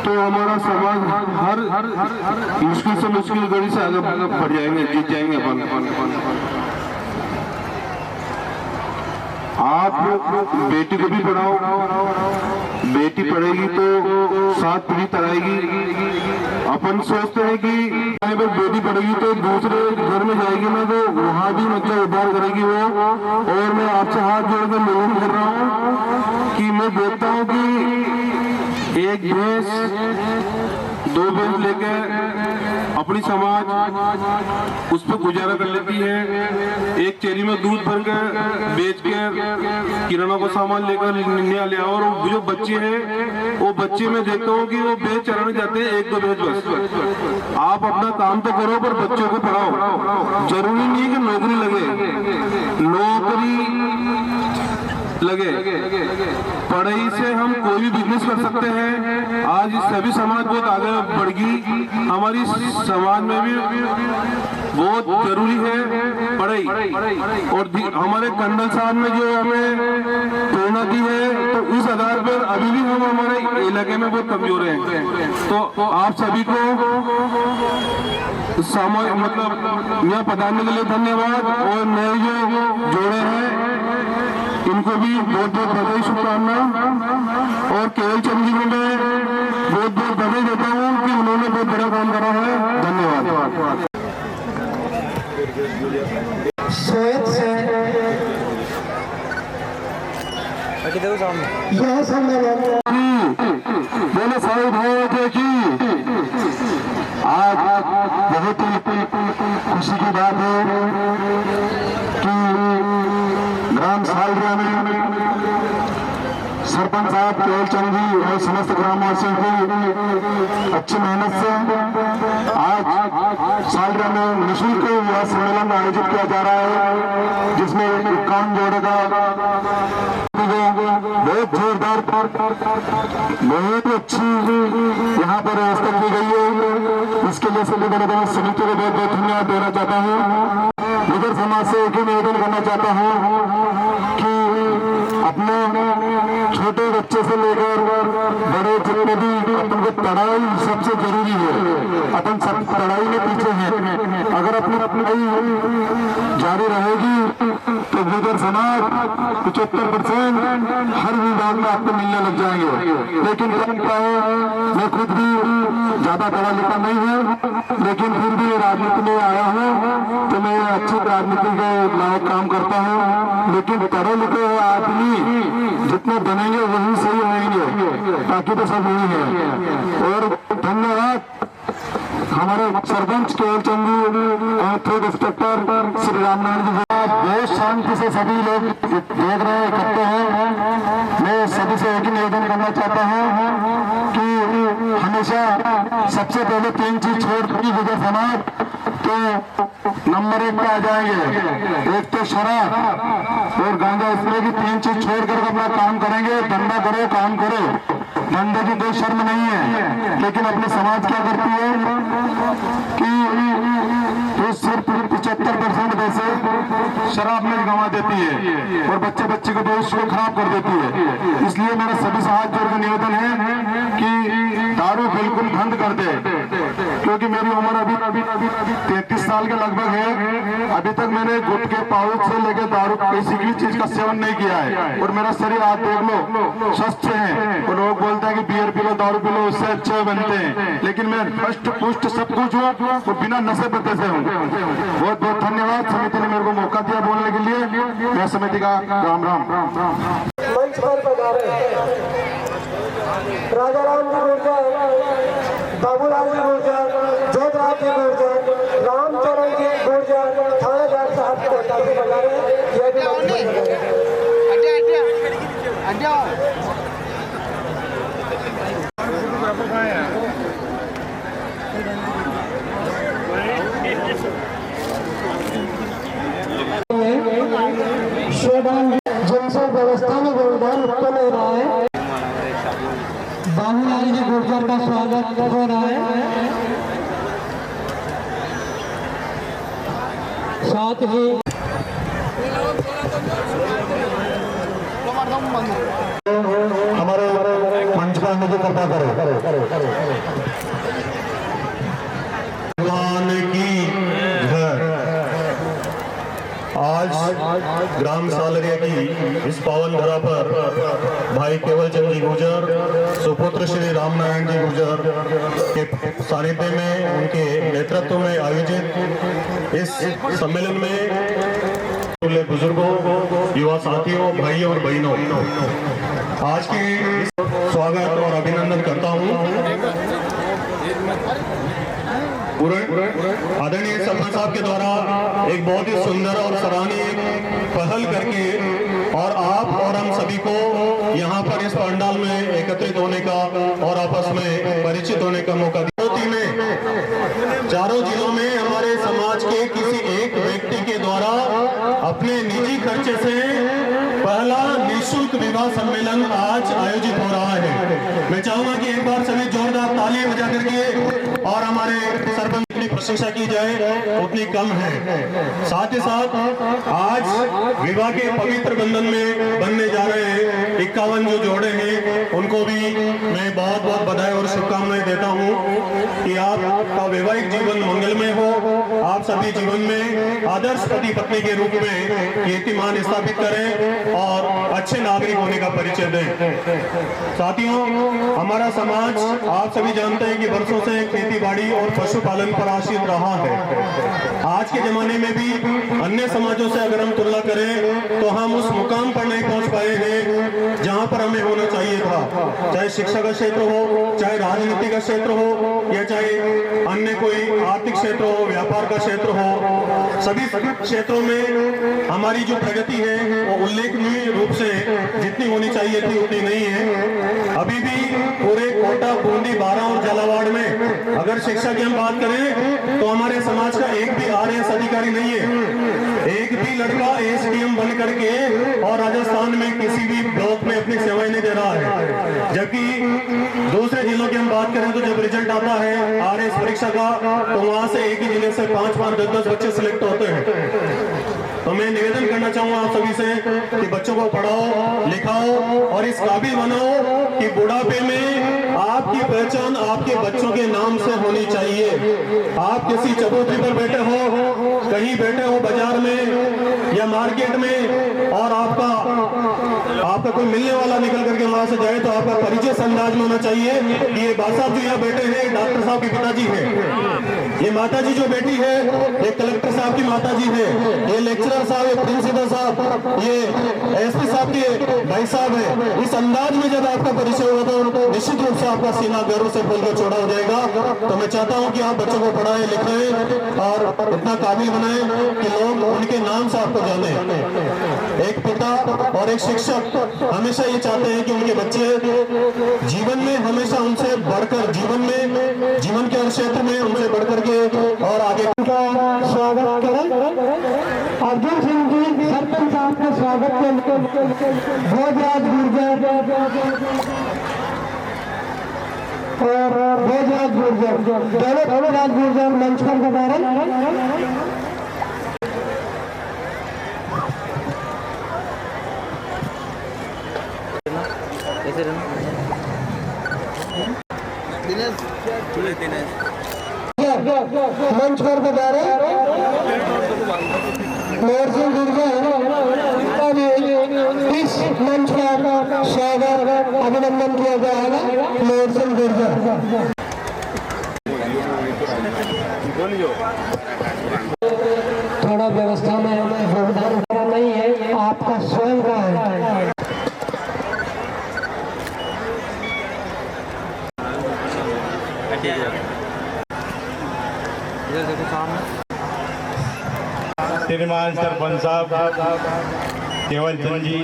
तो हमारा समाज हर मुश्किल से मुश्किल घड़ी से आगे बढ़ जाएंगे, जीत जाएंगे अपन। आप बेटी को भी पढ़ाओ, बेटी पढ़ेगी तो 7 पीढ़ी तराएगी। अपन सोचते हैं कि अगर बेटी पढ़ेगी तो दूसरे घर में जाएगी ना, तो वहाँ भी मतलब उद्धार करेगी वो। और मैं आपसे हाथ जोड़ कर निवेदन कर रहा हूँ कि मैं देखता हूँ कि एक भैंस 2 भैंस लेकर अपनी समाज उस पर गुजारा कर लेती है। एक चेरी में दूध भर कर बेच कर किराना को सामान लेकर निया ले, और जो बच्चे हैं वो बच्चे में देखता हूँ कि वो भैंस चराने जाते हैं 1-2 भैंस बस। आप अपना काम तो करो पर बच्चों को पढ़ाओ। जरूरी नहीं कि नौकरी लगे, पढ़ाई से हम कोई भी बिजनेस कर सकते हैं। आज सभी समाज बहुत आगे बढ़ गई, हमारी समाज में भी बहुत जरूरी है पढ़ाई। और हमारे कर्नल साहब ने जो हमें प्रेरणा दी है, तो इस आधार पर अभी भी हम हमारे इलाके में बहुत कमजोर हैं। तो आप सभी को मतलब यहाँ पधारने के लिए धन्यवाद। और नए जो जोड़े हैं इनको भी बहुत बहुत बधाई, शुभकामना। और केवल चंद जी को मैं बहुत बहुत बधाई देता हूँ कि उन्होंने बहुत बड़ा काम करा है। धन्यवाद। यह सम्मेलन बोले सारे भाइयों की आज बहुत ही खुशी की बात है कि ग्राम सालरिया में सरपंच साहब केवल चंद जी और समस्त ग्रामवासियों की अच्छी मेहनत से आज सालरिया में निःशुल्क यह सम्मेलन आयोजित किया जा रहा है, जिसमें 51 जोड़े का बहुत जोरदार बहुत अच्छी यहाँ पर व्यवस्था की गई है। इसके लिए सभी बड़े समिति को बहुत बहुत धन्यवाद देना चाहता हूँ। इधर समाज से एक ही निवेदन करना चाहता हूँ कि अपने छोटे बच्चे से लेकर बड़े जितने भी अपन को पढ़ाई सबसे जरूरी है। अपन सब पढ़ाई में पीछे हैं। अगर अपनी पढ़ाई जारी रहेगी तो इधर समाज 75% हर विभाग में आपको मिलने लग जाएंगे। लेकिन मैं खुद भी ज्यादा पढ़ा लिखा नहीं हूँ, लेकिन फिर भी राजनीति में आया हूँ तो मैं अच्छी राजनीति के लायक काम करता हूँ। लेकिन पढ़े लिखे आदमी जितने बनेंगे वही सही होंगे, बाकी तो सब वही है। और धन्यवाद हमारे सरपंच केवल चंद और फूड इंस्पेक्टर श्री रामनारायण जी। बहुत शांति से सभी लोग देख रहे हैं, इकट्ठे हैं। मैं सभी से एक ही निवेदन करना चाहता हूँ कि हमेशा सबसे पहले 3 चीज छोड़ दी गुजर समाज तो नंबर 1 पे आ जाएंगे। एक तो शराब और गांजा, इसमें की 3 चीज छोड़कर अपना काम करेंगे। धंधा करो, काम करो, धंधे की कोई शर्म नहीं है। लेकिन अपने समाज क्या करती है कि तो सिर्फ 75% पैसे शराब में गंवा देती है और बच्चे को भविष्य को खराब कर देती है। इसलिए मेरा सभी से हाथ जोड़ कर निवेदन है कि दारू बिल्कुल बंद कर दे, क्योंकि मेरी उम्र अभी 33 साल के लगभग है। अभी तक मैंने गुटखे पाउच से लेकर दारू किसी भी चीज का सेवन नहीं किया है। और मेरा शरीर आप देख लो स्वस्थ है। और लोग बोलते हैं कि बियर पी लो, दारू पी लो, उससे अच्छे बनते हैं। लेकिन मैं हष्ट पुष्ट सब कुछ हूँ और बिना नशे पत्ते से हूँ। बहुत बहुत धन्यवाद। समिति ने मेरे को मौका दिया बोलने के लिए। मैं समिति का राम राम। मंच पर पधारे राजा राम जी गुर्जर, बाबूलाल जी गुर्जर, जयराम जी गुर्जर, रामचरण जी गुर्जर, थानेदार साहब को पधारे। यह भी जिनसे व्यवस्था में व्यवधान उत्पन्न हो रहा है, बाबूलाल जी गुर्जर का स्वागत हो रहा है। साथ ही हमारे मंच पर आने की कृपा करें। भगवान की जय। आज ग्राम सालरिया की इस पावन धरा पर भाई केवल चंद जी गुर्जर, सुपुत्र श्री राम नारायण जी गुर्जर के सानिध्य में, उनके नेतृत्व में आयोजित इस सम्मेलन में बुजुर्गों, युवा साथियों, भाइयों और बहनों, आज के स्वागत और अभिनंदन करता हूँ। आदरणीय सरपंच साहब के द्वारा एक बहुत ही सुंदर और सराहनीय पहल करके और आप और हम सभी को यहाँ पर इस पंडाल में एकत्रित होने का और आपस में परिचित होने का मौका दिया। में चारों जिलों में हमारे समाज के किसी एक व्यक्ति के द्वारा अपने निजी खर्चे से पहला निःशुल्क विवाह सम्मेलन आज आयोजित हो रहा है। मैं चाहूंगा कि एक बार सभी जोरदार तालियां बजा करके और हमारे सरपंच की प्रशंसा की जाए, उतनी कम है। साथ ही साथ आज विवाह के पवित्र बंधन में बनने जा रहे हैं 51 जो जोड़े हैं, उनको भी मैं बहुत बहुत बधाई और शुभकामनाएं देता हूं कि आपका वैवाहिक जीवन मंगलमय हो, आप सभी जीवन में आदर्श पति पत्नी के रूप में कीर्तिमान स्थापित करें और अच्छे नागरिक होने का परिचय दें। साथियों, हमारा समाज आप सभी जानते हैं कि वर्षों से खेती बाड़ी और पशुपालन पर आश्रित रहा है। आज के जमाने में भी अन्य समाजों से अगर हम तुलना करें तो हम उस मुकाम पर नहीं पहुंच पाए हैं जहां पर हमें होना चाहिए था। चाहे शिक्षा का क्षेत्र हो, चाहे राजनीति का क्षेत्र हो, या चाहे अन्य कोई आर्थिक क्षेत्र हो, व्यापार का क्षेत्र हो, सभी क्षेत्रों में हमारी जो प्रगति है वो उल्लेखनीय रूप से जितनी होनी चाहिए थी उतनी नहीं है। अभी भी पूरे कोटा, बूंदी, बारां और झालावाड़ में अगर शिक्षा की हम बात करें तो हमारे समाज का एक भी आरएएस अधिकारी नहीं है। एक भी लड़का एसडीएम बन करके और राजस्थान में किसी भी ब्लॉक में अपनी सेवाएं नहीं दे रहा है। जबकि दूसरे जिलों की हम बात करें तो जब रिजल्ट आता है आरएएस परीक्षा का तो वहां से एक ही जिले से 5-5, 10-10 बच्चे सिलेक्ट होते हैं। तो मैं निवेदन करना चाहूंगा आप सभी से कि बच्चों को पढ़ाओ, लिखाओ और इस काबिल बनाओ कि बुढ़ापे में आपकी पहचान आपके बच्चों के नाम से होनी चाहिए। आप किसी चबूतरी पर बैठे हो, कहीं बैठे हो बाजार में या मार्केट में और आपका कोई मिलने वाला निकल करके वहां से जाए तो आपका परिचय इस अंदाज में होना चाहिए कि ये बात साहब जो यहाँ बैठे हैं डॉक्टर साहब के पिताजी हैं, ये माता जी जो बेटी है ये कलेक्टर साहब की माता जी है, ये लेक्चरर साहब, ये प्रिंसिपल साहब, ये एसपी साहब के भाई साहब है। इस अंदाज में जब आपका परिचय होगा तो निश्चित रूप से आपका सीना गर्व से फूल कर चौड़ा हो जाएगा। तो मैं चाहता हूँ कि आप बच्चों को पढ़ाएं, लिखाएं और इतना काबिल बनाएं कि लोग उनके नाम से आपको जाने। एक पिता और एक शिक्षक हमेशा ये चाहते हैं कि उनके बच्चे जीवन में हमेशा उनसे बढ़कर, जीवन के हर क्षेत्र में उनसे बढ़कर के और आगे का स्वागत करें। अर्जुन सिंह जी सरपंच साहब का स्वागत करें। भोजराज गुर्जर और भोजराज गुर्जर मंच पर पधारें। मंच पर पधारे मेयर सिंह इस मंच का स्वागत अभिनंदन किया जाएगा। मेयर सिंह गुर्जर थोड़ा व्यवस्था में योगदान नहीं है, आपका स्वयं का है। श्रीमान सरपंच साहब केवल चंद जी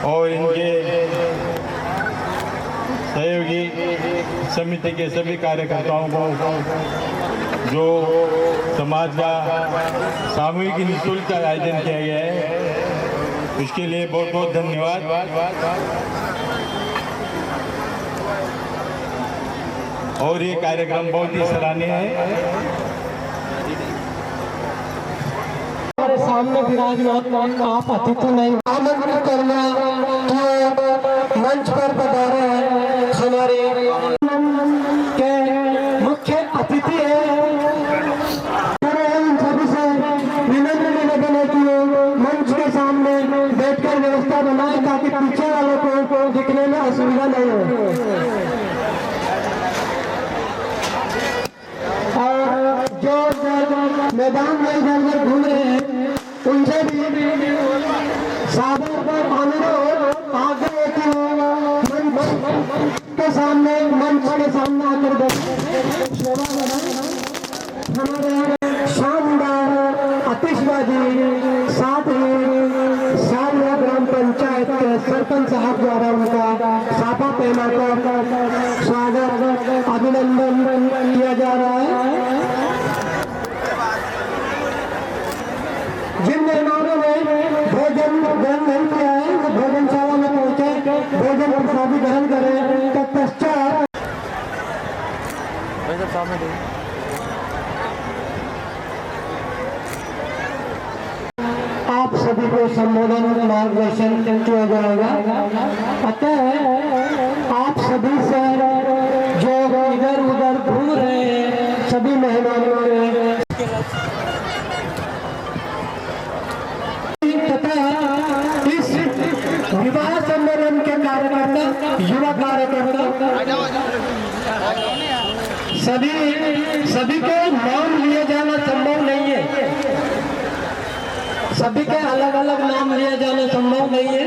और इनके सहयोगी समिति के सभी कार्यकर्ताओं को जो समाज का सामूहिक निःशुल्क का आयोजन किया गया है उसके लिए बहुत बहुत धन्यवाद। और ये कार्यक्रम बहुत ही सराहनीय है। सामने विराजमान आप अतिथि नहीं आमंत्रित करना कि मंच पर पधारे हैं हमारे के मुख्य अतिथि है। इन सभी से विनम्र निवेदन है कि मंच के सामने बैठकर व्यवस्था बनाए ताकि पीछे वालों को दिखने में असुविधा नहीं हो। और जो मैदान में इधर उधर घूम रहे हैं उनसे भी सादर अनुरोध आगे के सामने मंच के सामने आकर शोभा बढ़ाएं। हमारे शानदार आतिशबाजी साथ ही सारिया ग्राम पंचायत के सरपंच साहब द्वारा उनका साफा पहनाकर स्वागत अभिनंदन किया जा रहा है। जिन मेहमानों ने भोजन ग्रहण नहीं किया है वो भोजनशाला में पहुंचे भोजन प्रसादी ग्रहण करें। तत्पश्चात आप सभी को संबोधन मार्गदर्शन किया जाएगा। अतः आप सभी से जो इधर उधर घूम रहे हैं सभी मेहमानों ने इस विवाह सम्मेलन के कार्यकर्ता युवा कार्यकर्ता सभी के नाम लिए जाना संभव नहीं है। सभी के अलग अलग नाम लिए जाना संभव नहीं है।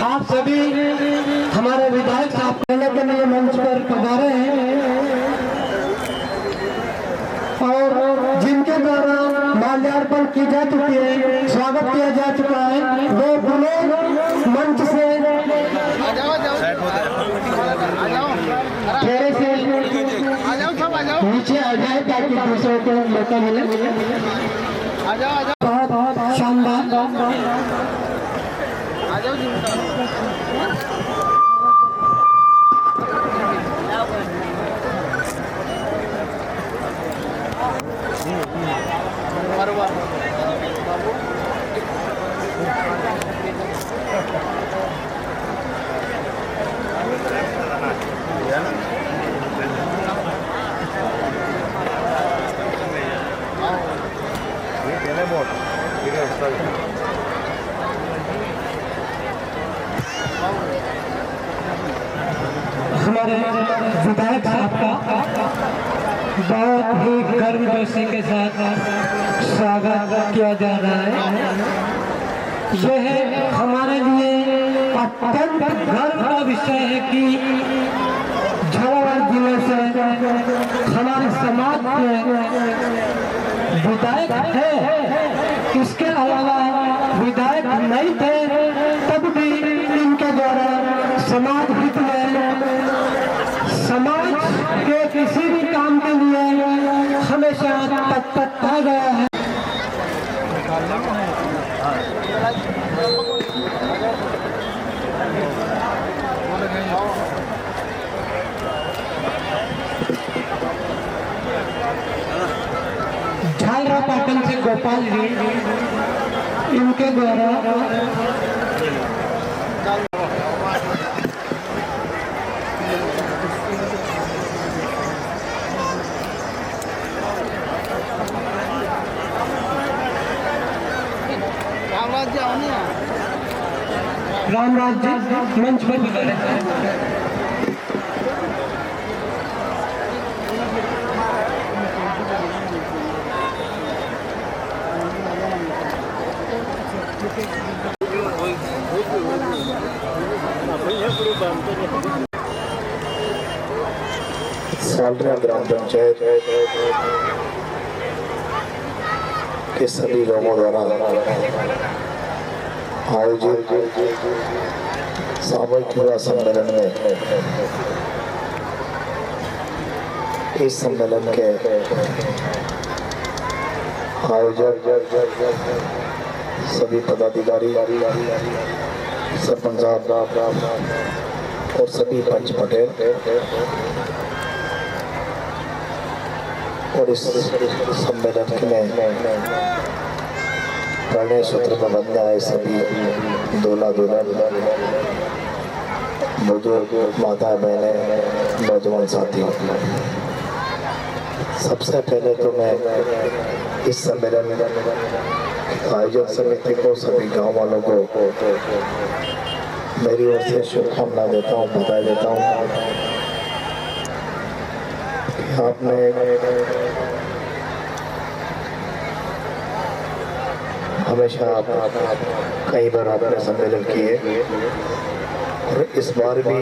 आप सभी हमारे विधायक साहब कहने के लिए मंच पर पधारे हैं और जिनके द्वारा माल्यार्पण की जा चुकी है, स्वागत किया जा चुका है, वो पुनः मंच से थोड़े से नीचे आ जाए ताकि दूसरों को मौका मिले। बहुत शानदार हमारे विधायक साहब का बहुत ही गर्मजोशी के साथ स्वागत किया जा रहा है। यह हमारे लिए अत्यंत गर्व का विषय है कि झालावाड़ जिले से हमारे समाज में विधायक है। इसके अलावा विधायक नहीं थे तब भी इनके द्वारा समाज हित में समाज के किसी भी काम के लिए हमेशा तत्पर गया है। झालरापाटन से गोपाल जी इनके द्वारा रामराज जी मंच पर गुजारे सालरा ग्राम पंचायत के सभी लोगों द्वारा आयोजित सामूहिक युवा सम्मेलन में इस सम्मेलन के आयोजक सभी पदाधिकारी सरपंच साहब और सभी पंच पटेल और इस सम्मेलन में प्रणय सूत्र में बंधे आए सभी दूल्हा दुल्हन, बुजुर्ग, माता बहने, नौजवान साथियों, सबसे पहले तो मैं इस सम्मेलन आयोजक समिति को, सभी गांव वालों को मेरी ओर से शुभकामना देता हूँ, बधाई देता हूँ। आपने हमेशा कई बार आपने सम्मेलन किए और इस बार भी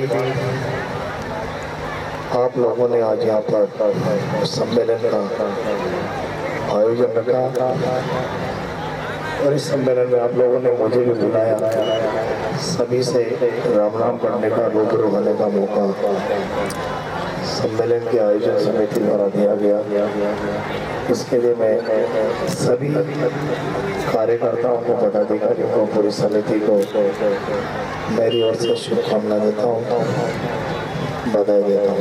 आप लोगों ने आज यहाँ पर सम्मेलन का आयोजन रखा और इस सम्मेलन में आप लोगों ने मुझे भी बुलाया, सभी से राम राम करने का, रूबरू होने का मौका सम्मेलन के आयोजन समिति द्वारा दिया गया। इसके लिए मैं सभी कार्यकर्ताओं को, पदाधिकारियों को, पूरी समिति को मेरी ओर से शुभकामना देता हूँ, बधाई देता हूँ।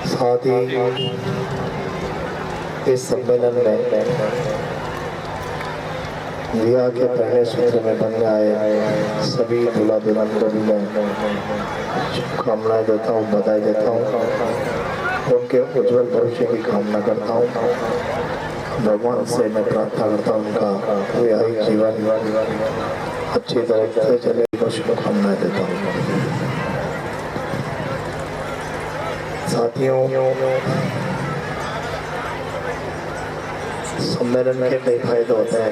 साथ ही इस सम्मेलन में विवाह के पहले सूत्र में बनने आए सभी दूल्हा दुल्हन को भी मैं शुभकामनाएं देता हूँ, बधाई देता हूँ, उनके उज्जवल भविष्य की कामना करता हूँ। भगवान से मैं प्रार्थना करता हूँ उनका वैवाहिक जीवन अच्छी तरह से चले, को शुभकामनाएं देता हूँ। साथियों, सम्मेलन के कई फायदे होते हैं।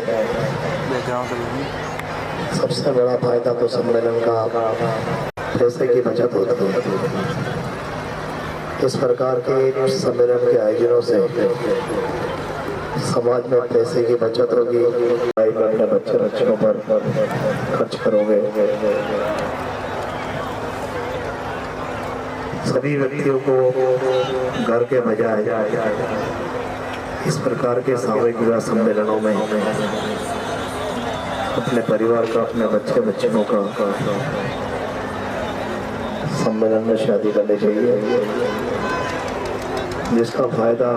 सबसे बड़ा फायदा तो सम्मेलन का पैसे की बचत होती है। इस प्रकार के सम्मेलन के आयोजनों से समाज में पैसे की बचत होगी, अपने बच्चों पर खर्च करोगे। सभी व्यक्तियों को घर के बजाय इस प्रकार के सामूहिक विवाह सम्मेलनों में अपने परिवार का, अपने बच्चों का सम्मेलन में शादी करनी चाहिए, जिसका फायदा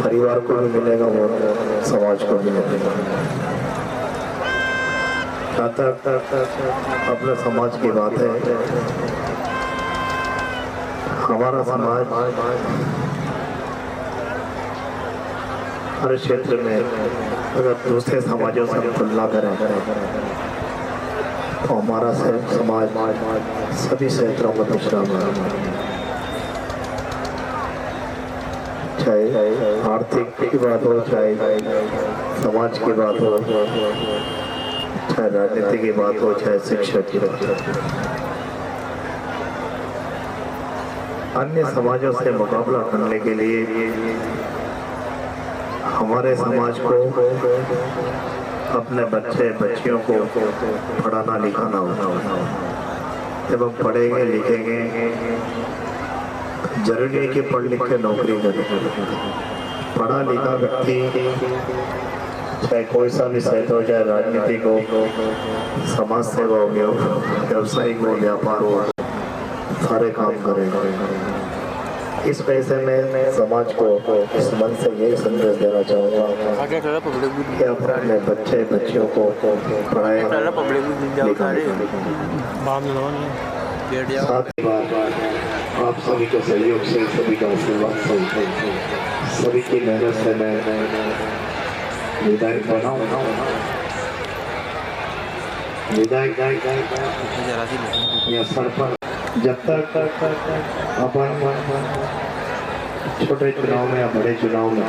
परिवार को भी मिलेगा और समाज को भी मिलेगा। अपने समाज की बात है, हमारा समाज हर क्षेत्र में अगर दूसरे समाजों से तुलना करें तो हमारा समाज सभी क्षेत्रों में पिछड़ा हुआ है। चाहे आर्थिक की बात हो, चाहे समाज की बात हो, चाहे राजनीति की बात हो, चाहे शिक्षा की बात हो, अन्य समाजों से मुकाबला करने के लिए हमारे समाज को, अपने बच्चियों को पढ़ाना लिखाना होगा। जब हम पढ़ेंगे लिखेंगे, जरूरी है कि पढ़ लिख के नौकरी करें। पढ़ा लिखा व्यक्ति चाहे कोई सा भी क्षेत्र हो, चाहे राजनीतिक हो, समाज सेवा हो, व्यवसायिक हो, व्यापार हो, सारे काम करेंगे। इस पैसे में समाज को इस मन से यही संदेश देना चाहूँगा कि अपने बच्चियों को पढ़ाएं, साथ ही आप सभी के सहयोग से, सभी का आशीर्वाद से, सभी की मेहनत से मैं विधायक बना हूँ। विधायक या सरपंच जब तक अपन छोटे चुनाव में या बड़े चुनाव में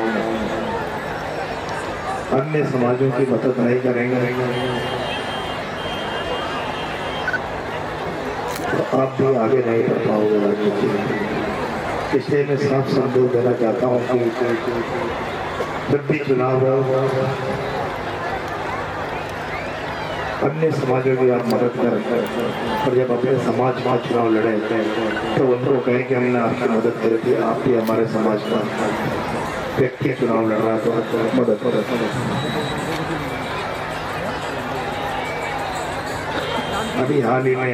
अन्य समाजों की मदद नहीं करेंगे तो आप भी आगे नहीं बढ़ पाओगे राजनीति में। इसलिए मैं साफ संदेश देना चाहता हूँ कि जब भी चुनाव हो, अन्य समाजों की आप मदद करें और जब अपने समाज का चुनाव लड़े तो उनको कहें कि हमने आपकी मदद करी थी, आप भी हमारे समाज का व्यक्ति चुनाव लड़ रहा तो मदद करें। अभी हाल ही में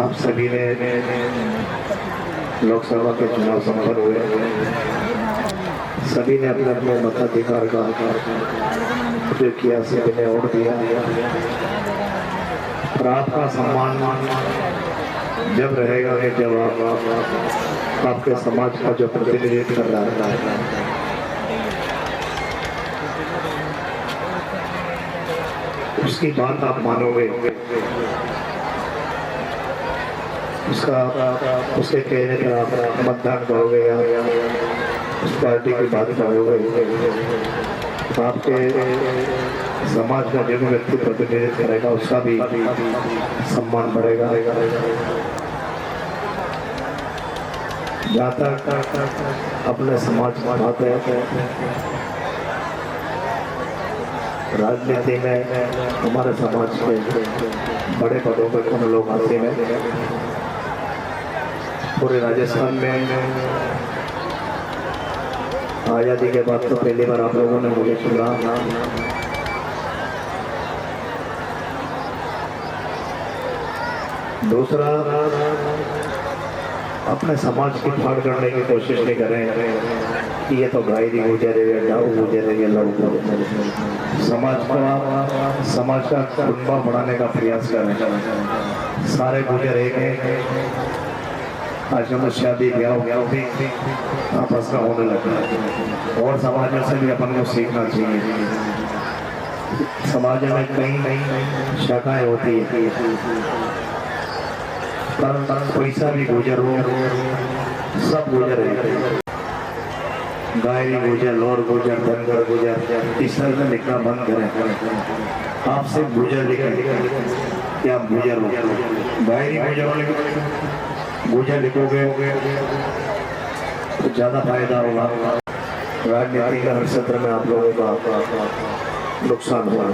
आप सभी ने लोकसभा के चुनाव संपन्न हुए। सभी ने अपने अपने मताधिकार का प्रयोग किया, सभी ने वोट दिया। और आपका सम्मान जब रहेगा कि जब आप आपके समाज का जो प्रतिनिधित्व कर रहा है, उसकी बात आप मानोगे, उसके कहने पर आप मतदान करोगे या उस पार्टी की बात करोगे, आपके समाज का जो भी व्यक्ति प्रतिनिधित्व करेगा उसका भी सम्मान बढ़ेगा। जहाँ तक अपने समाज की बात है, राजनीति में हमारे समाज के बड़े पदों पर कौन लोग आते हैं। पूरे राजस्थान में आज़ादी के बाद तो पहली बार आप लोगों ने मुझे चुना। दूसरा, अपने समाज की फाड़ करने की कोशिश नहीं करें कि ये तो गायरी गुजरेगा, डाऊ गुजरेगा, लड़ू समाज का कुनबा बढ़ाने का प्रयास करें। सारे गुजरेंगे, आज हम शादी ब्याह भी आपस का होने लगा और समाजों से भी अपन को सीखना चाहिए। समाज में कई शाखाएं होती है, पैसा भी गुजर हो, सब गुजर है। गायरी गुजर, लोर गुजर, धनगर गुजर, इस तरह से लिखना बंद करें। आपसे गुजर लिखें कि आप गुजर हो। गायरी गुजर लिखोगे तो ज़्यादा फायदा होगा। राजनीति के हर क्षेत्र में आप लोगों का नुकसान होगा।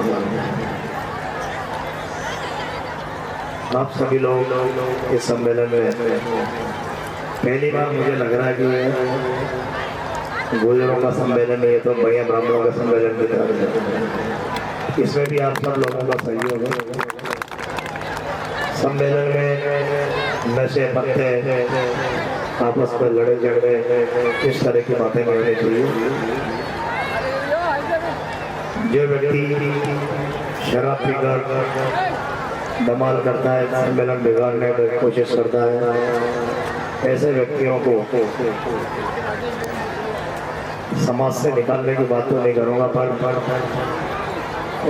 आप सभी लोग इस सम्मेलन में पहली बार मुझे लग रहा है कि गुजरों का सम्मेलन है, ये तो भैया ब्राह्मणों का सम्मेलन की तरह है। इसमें भी आप सब लोगों का सहयोग है। सम्मेलन में नशे पत्ते, आपस में लड़े झगड़े, इस तरह की बातें नहीं होनी चाहिए। जो व्यक्ति शराब पीकर धमाल करता है, सम्मेलन बिगाड़ने की कोशिश करता है, ऐसे व्यक्तियों को समाज से निकालने की बात तो नहीं करूँगा, पर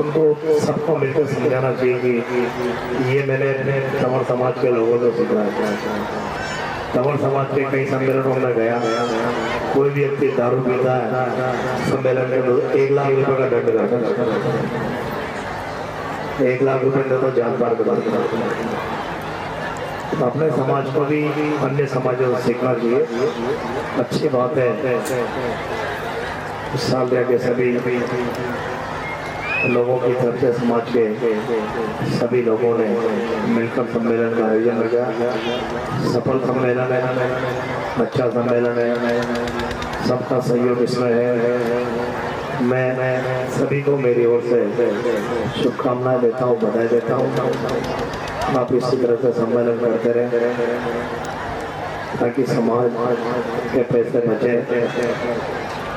उनको सबको मिलकर समझाना चाहिए कि ये मैंने तंवर समाज के लोगों को सिखाया। तंवर समाज के कई सम्मेलनों में गया, कोई भी व्यक्ति दारू पीता है सम्मेलन में तो 1 लाख रुपए का दंड करता है। 1 लाख रुपए तो जान पार कर। अपने समाज को भी अन्य समाजों से सीखना चाहिए। अच्छी बात है, साल के सभी लोगों की तरफ से समाज के सभी लोगों ने मिलकर सम्मेलन का आयोजन किया। सफल सम्मेलन है, अच्छा सम्मेलन है, सबका सहयोग इसमें है। मैं सभी को मेरी ओर से शुभकामनाएं देता हूँ, बधाई देता हूँ। आप इसी तरह से सम्मेलन करते रहें ताकि समाज के पैसे बचे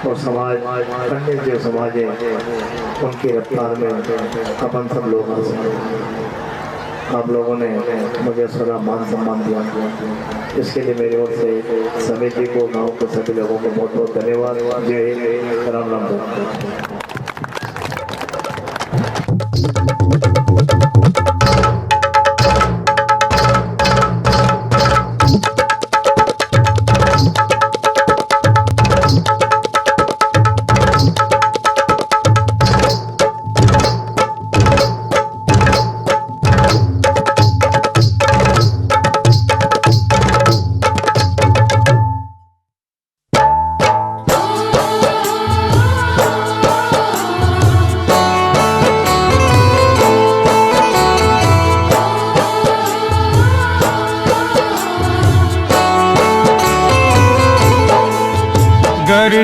और समाज अन्य जो समाज है उनकी रफ्तार में अपन सब लोग आ सकें। आप लोगों ने मुझे सदा मान सम्मान दिया, इसके लिए मेरी ओर से सभी जी को, गाँव के सभी लोगों को बहुत बहुत धन्यवाद। जय हिंद, राम राम।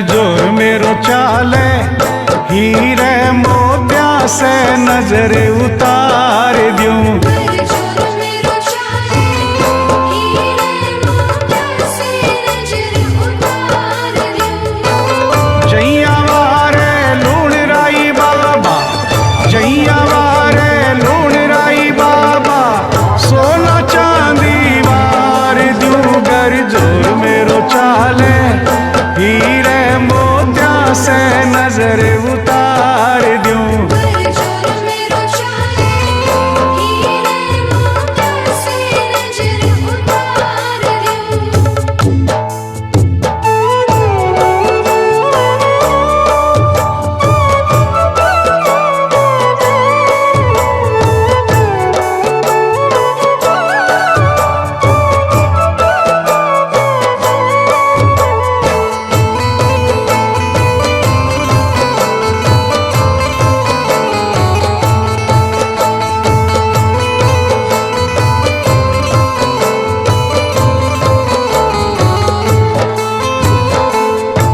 जोर मेरो चाले हीरे मोत्या से नजर उतार दूं।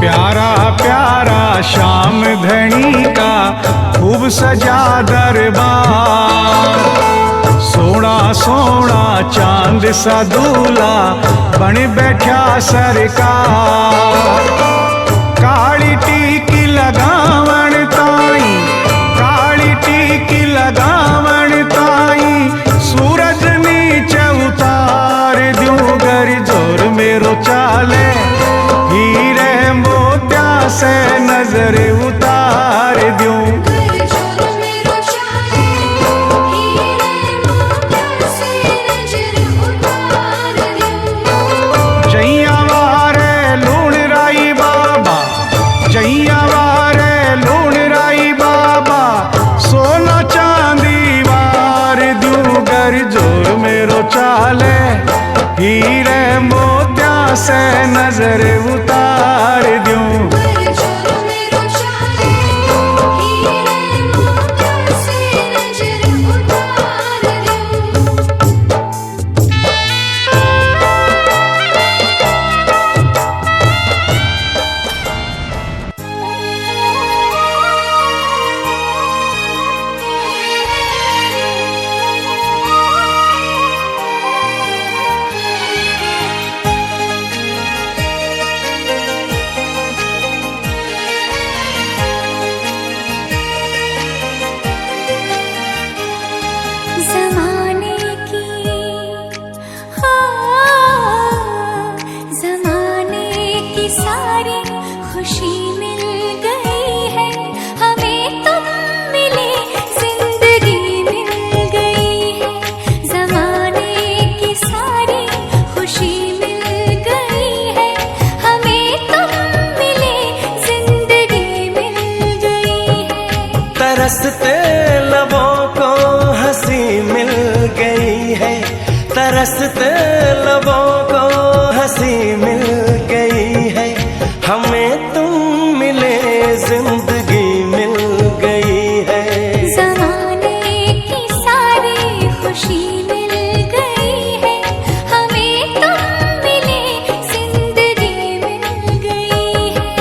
प्यारा प्यारा श्याम धनी का खूब सजा दरबार, सोना सोना चांद सा दूल्हा बन बैठा सरकार। काली टीकी लगावण ताई, काली टीकी लगावण ताई, सूरज नीचे उतार दूं गर जोर मेरो चाले, हीरे मोत्या से नजर उतार दूं। जैया वारे लूण राई बाबा, जैया वारे लूण राई बाबा, सोना चांदी वार दूं गर जोर मेरो चाले, हीरे मोत्या से नजर उतार दूं। तरसते लबों को हंसी मिल गई है, तरसते लबों को हंसी मिल गई है, हमें तुम मिले जिंदगी मिल गई है। ज़माने की सारी खुशी मिल गई है, हमें तुम मिले जिंदगी मिल गई है।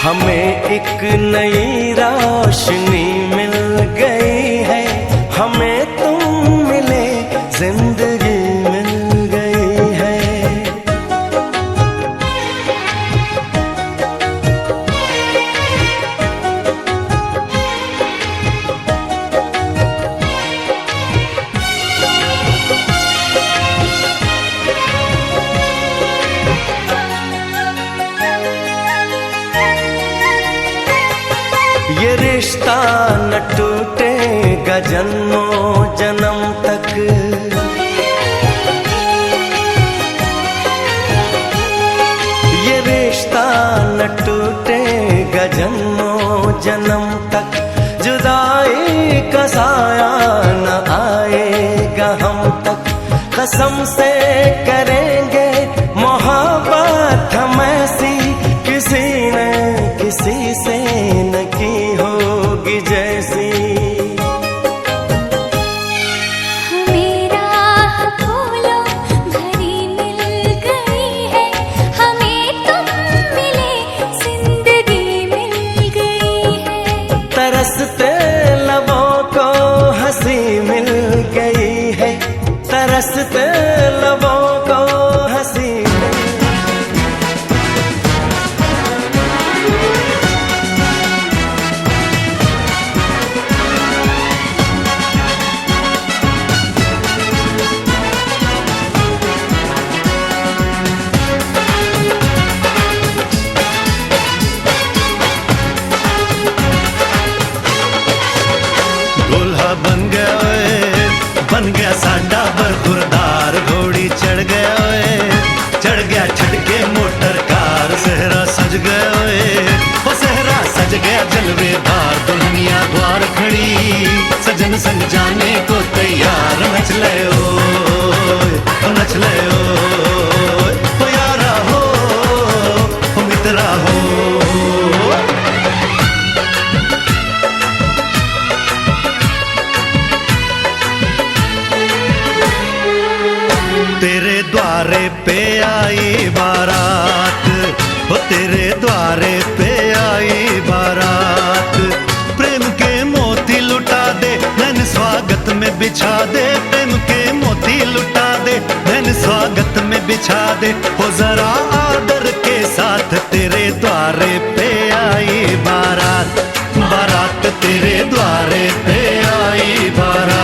हमें एक नई रोशनी मिल गई है, हमें तुम मिले जिंदगी मिल गई है। ये रिश्ता न टूटेगा जन्मों जन्म तक, ये रिश्ता न टूटेगा जन्मों जन्म तक, जुदाई का साया न आएगा हम तक, कसम से करेंगे मोहब्बत हम ऐसी, किसी ने किसी से न की होगी जैसी। हमें राह फूलों भरी मिल गई है, हमें तुम मिले जिंदगी मिल गई है। तरसते लबों को हंसी मिल गई है, तरसते लबों को हंसी बन गया ओए, बन गया साडा बरखुरदार। घोड़ी चढ़ गया ओए, चढ़ गया छड़के मोटर कार। सहरा सज गया ओए, वो सहरा सज गया जलवेदार। दुल्हनिया द्वार खड़ी, सजन संग जाने को तैयार। नच ले ओए, नच ले ओए, ओ यारा हो, ओ मित्रा हो। तेरे द्वारे पे आई बारात, हो तेरे द्वारे पे आई बारात। प्रेम के मोती लुटा दे, धन स्वागत में बिछा दे। प्रेम के मोती लुटा दे, धन स्वागत में बिछा दे। हो जरा आदर के साथ तेरे द्वारे पे आई बारात। बारात तेरे द्वारे पे आई बारात।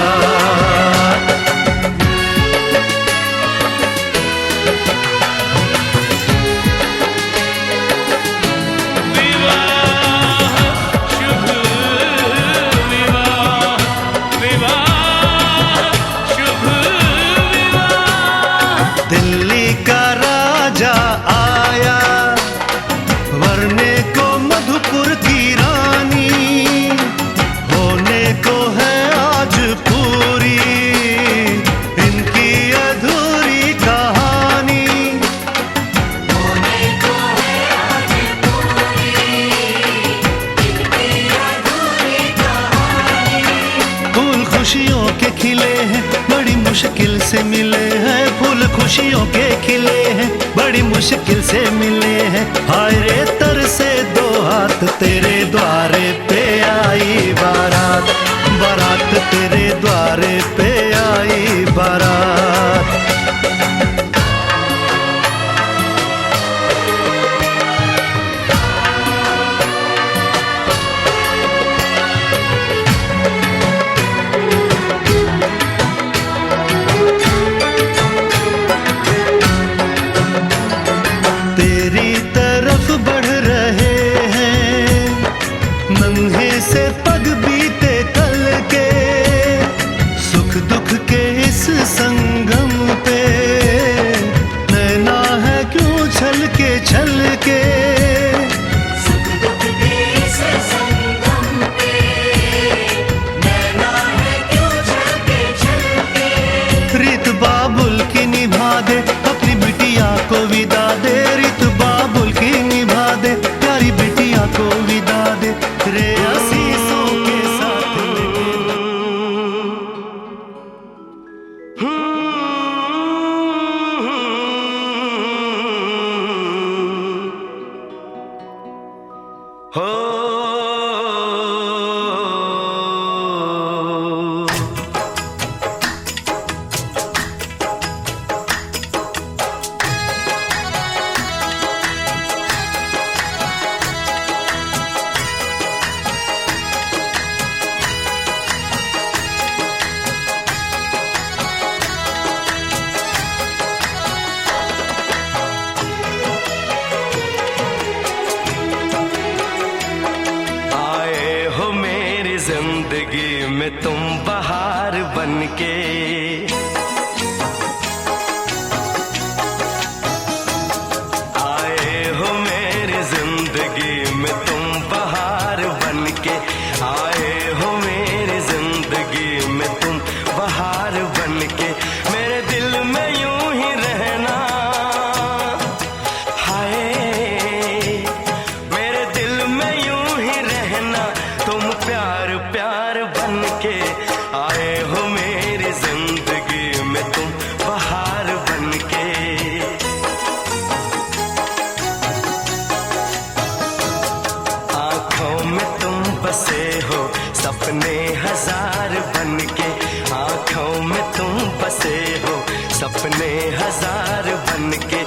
दिल्ली का राजा आया, वरने को मधुपुर की रानी। होने को है आज पूरी इनकी अधूरी कहानी। होने को है आज पूरी इनकी अधूरी कहानी। फूल खुशियों के खिले हैं, बड़ी मुश्किल से मिले हैं। फूल खुशियों के खिले हैं, बड़ी मुश्किल से मिले हैं। हाय रे तर से दो हाथ, तेरे द्वारे पे आई बारात। बारात तेरे द्वारे पे आई बारात। तेरी तरफ बढ़ रहे हैं नन्हे से पग बीते कल के। सुख दुख के इस संगम पे नैना है क्यों छल के। सुख दुख के इस संगम पे नैना है क्यों छल के। रीत बाबुल की निभा दे, अपनी बिटिया को विदा दे। रीत बाबुल की निभा दे, प्यारी बिटिया को विदा दे। रे आशीषों के साथ हो। जिंदगी में तुम बहार बनके। आए हो मेरी जिंदगी में तुम बहार बनके। आए हो मेरी जिंदगी में तुम बहार बनके। मेरे दिल में यूं ही रहना, हाय मेरे दिल में यूं ही रहना। तुम प्यार प्यार बनके आए हो मेरी जिंदगी में तुम बहार बनके। आँखों में तुम बसे हो सपने हजार बनके। आँखों में तुम बसे हो सपने हजार बनके।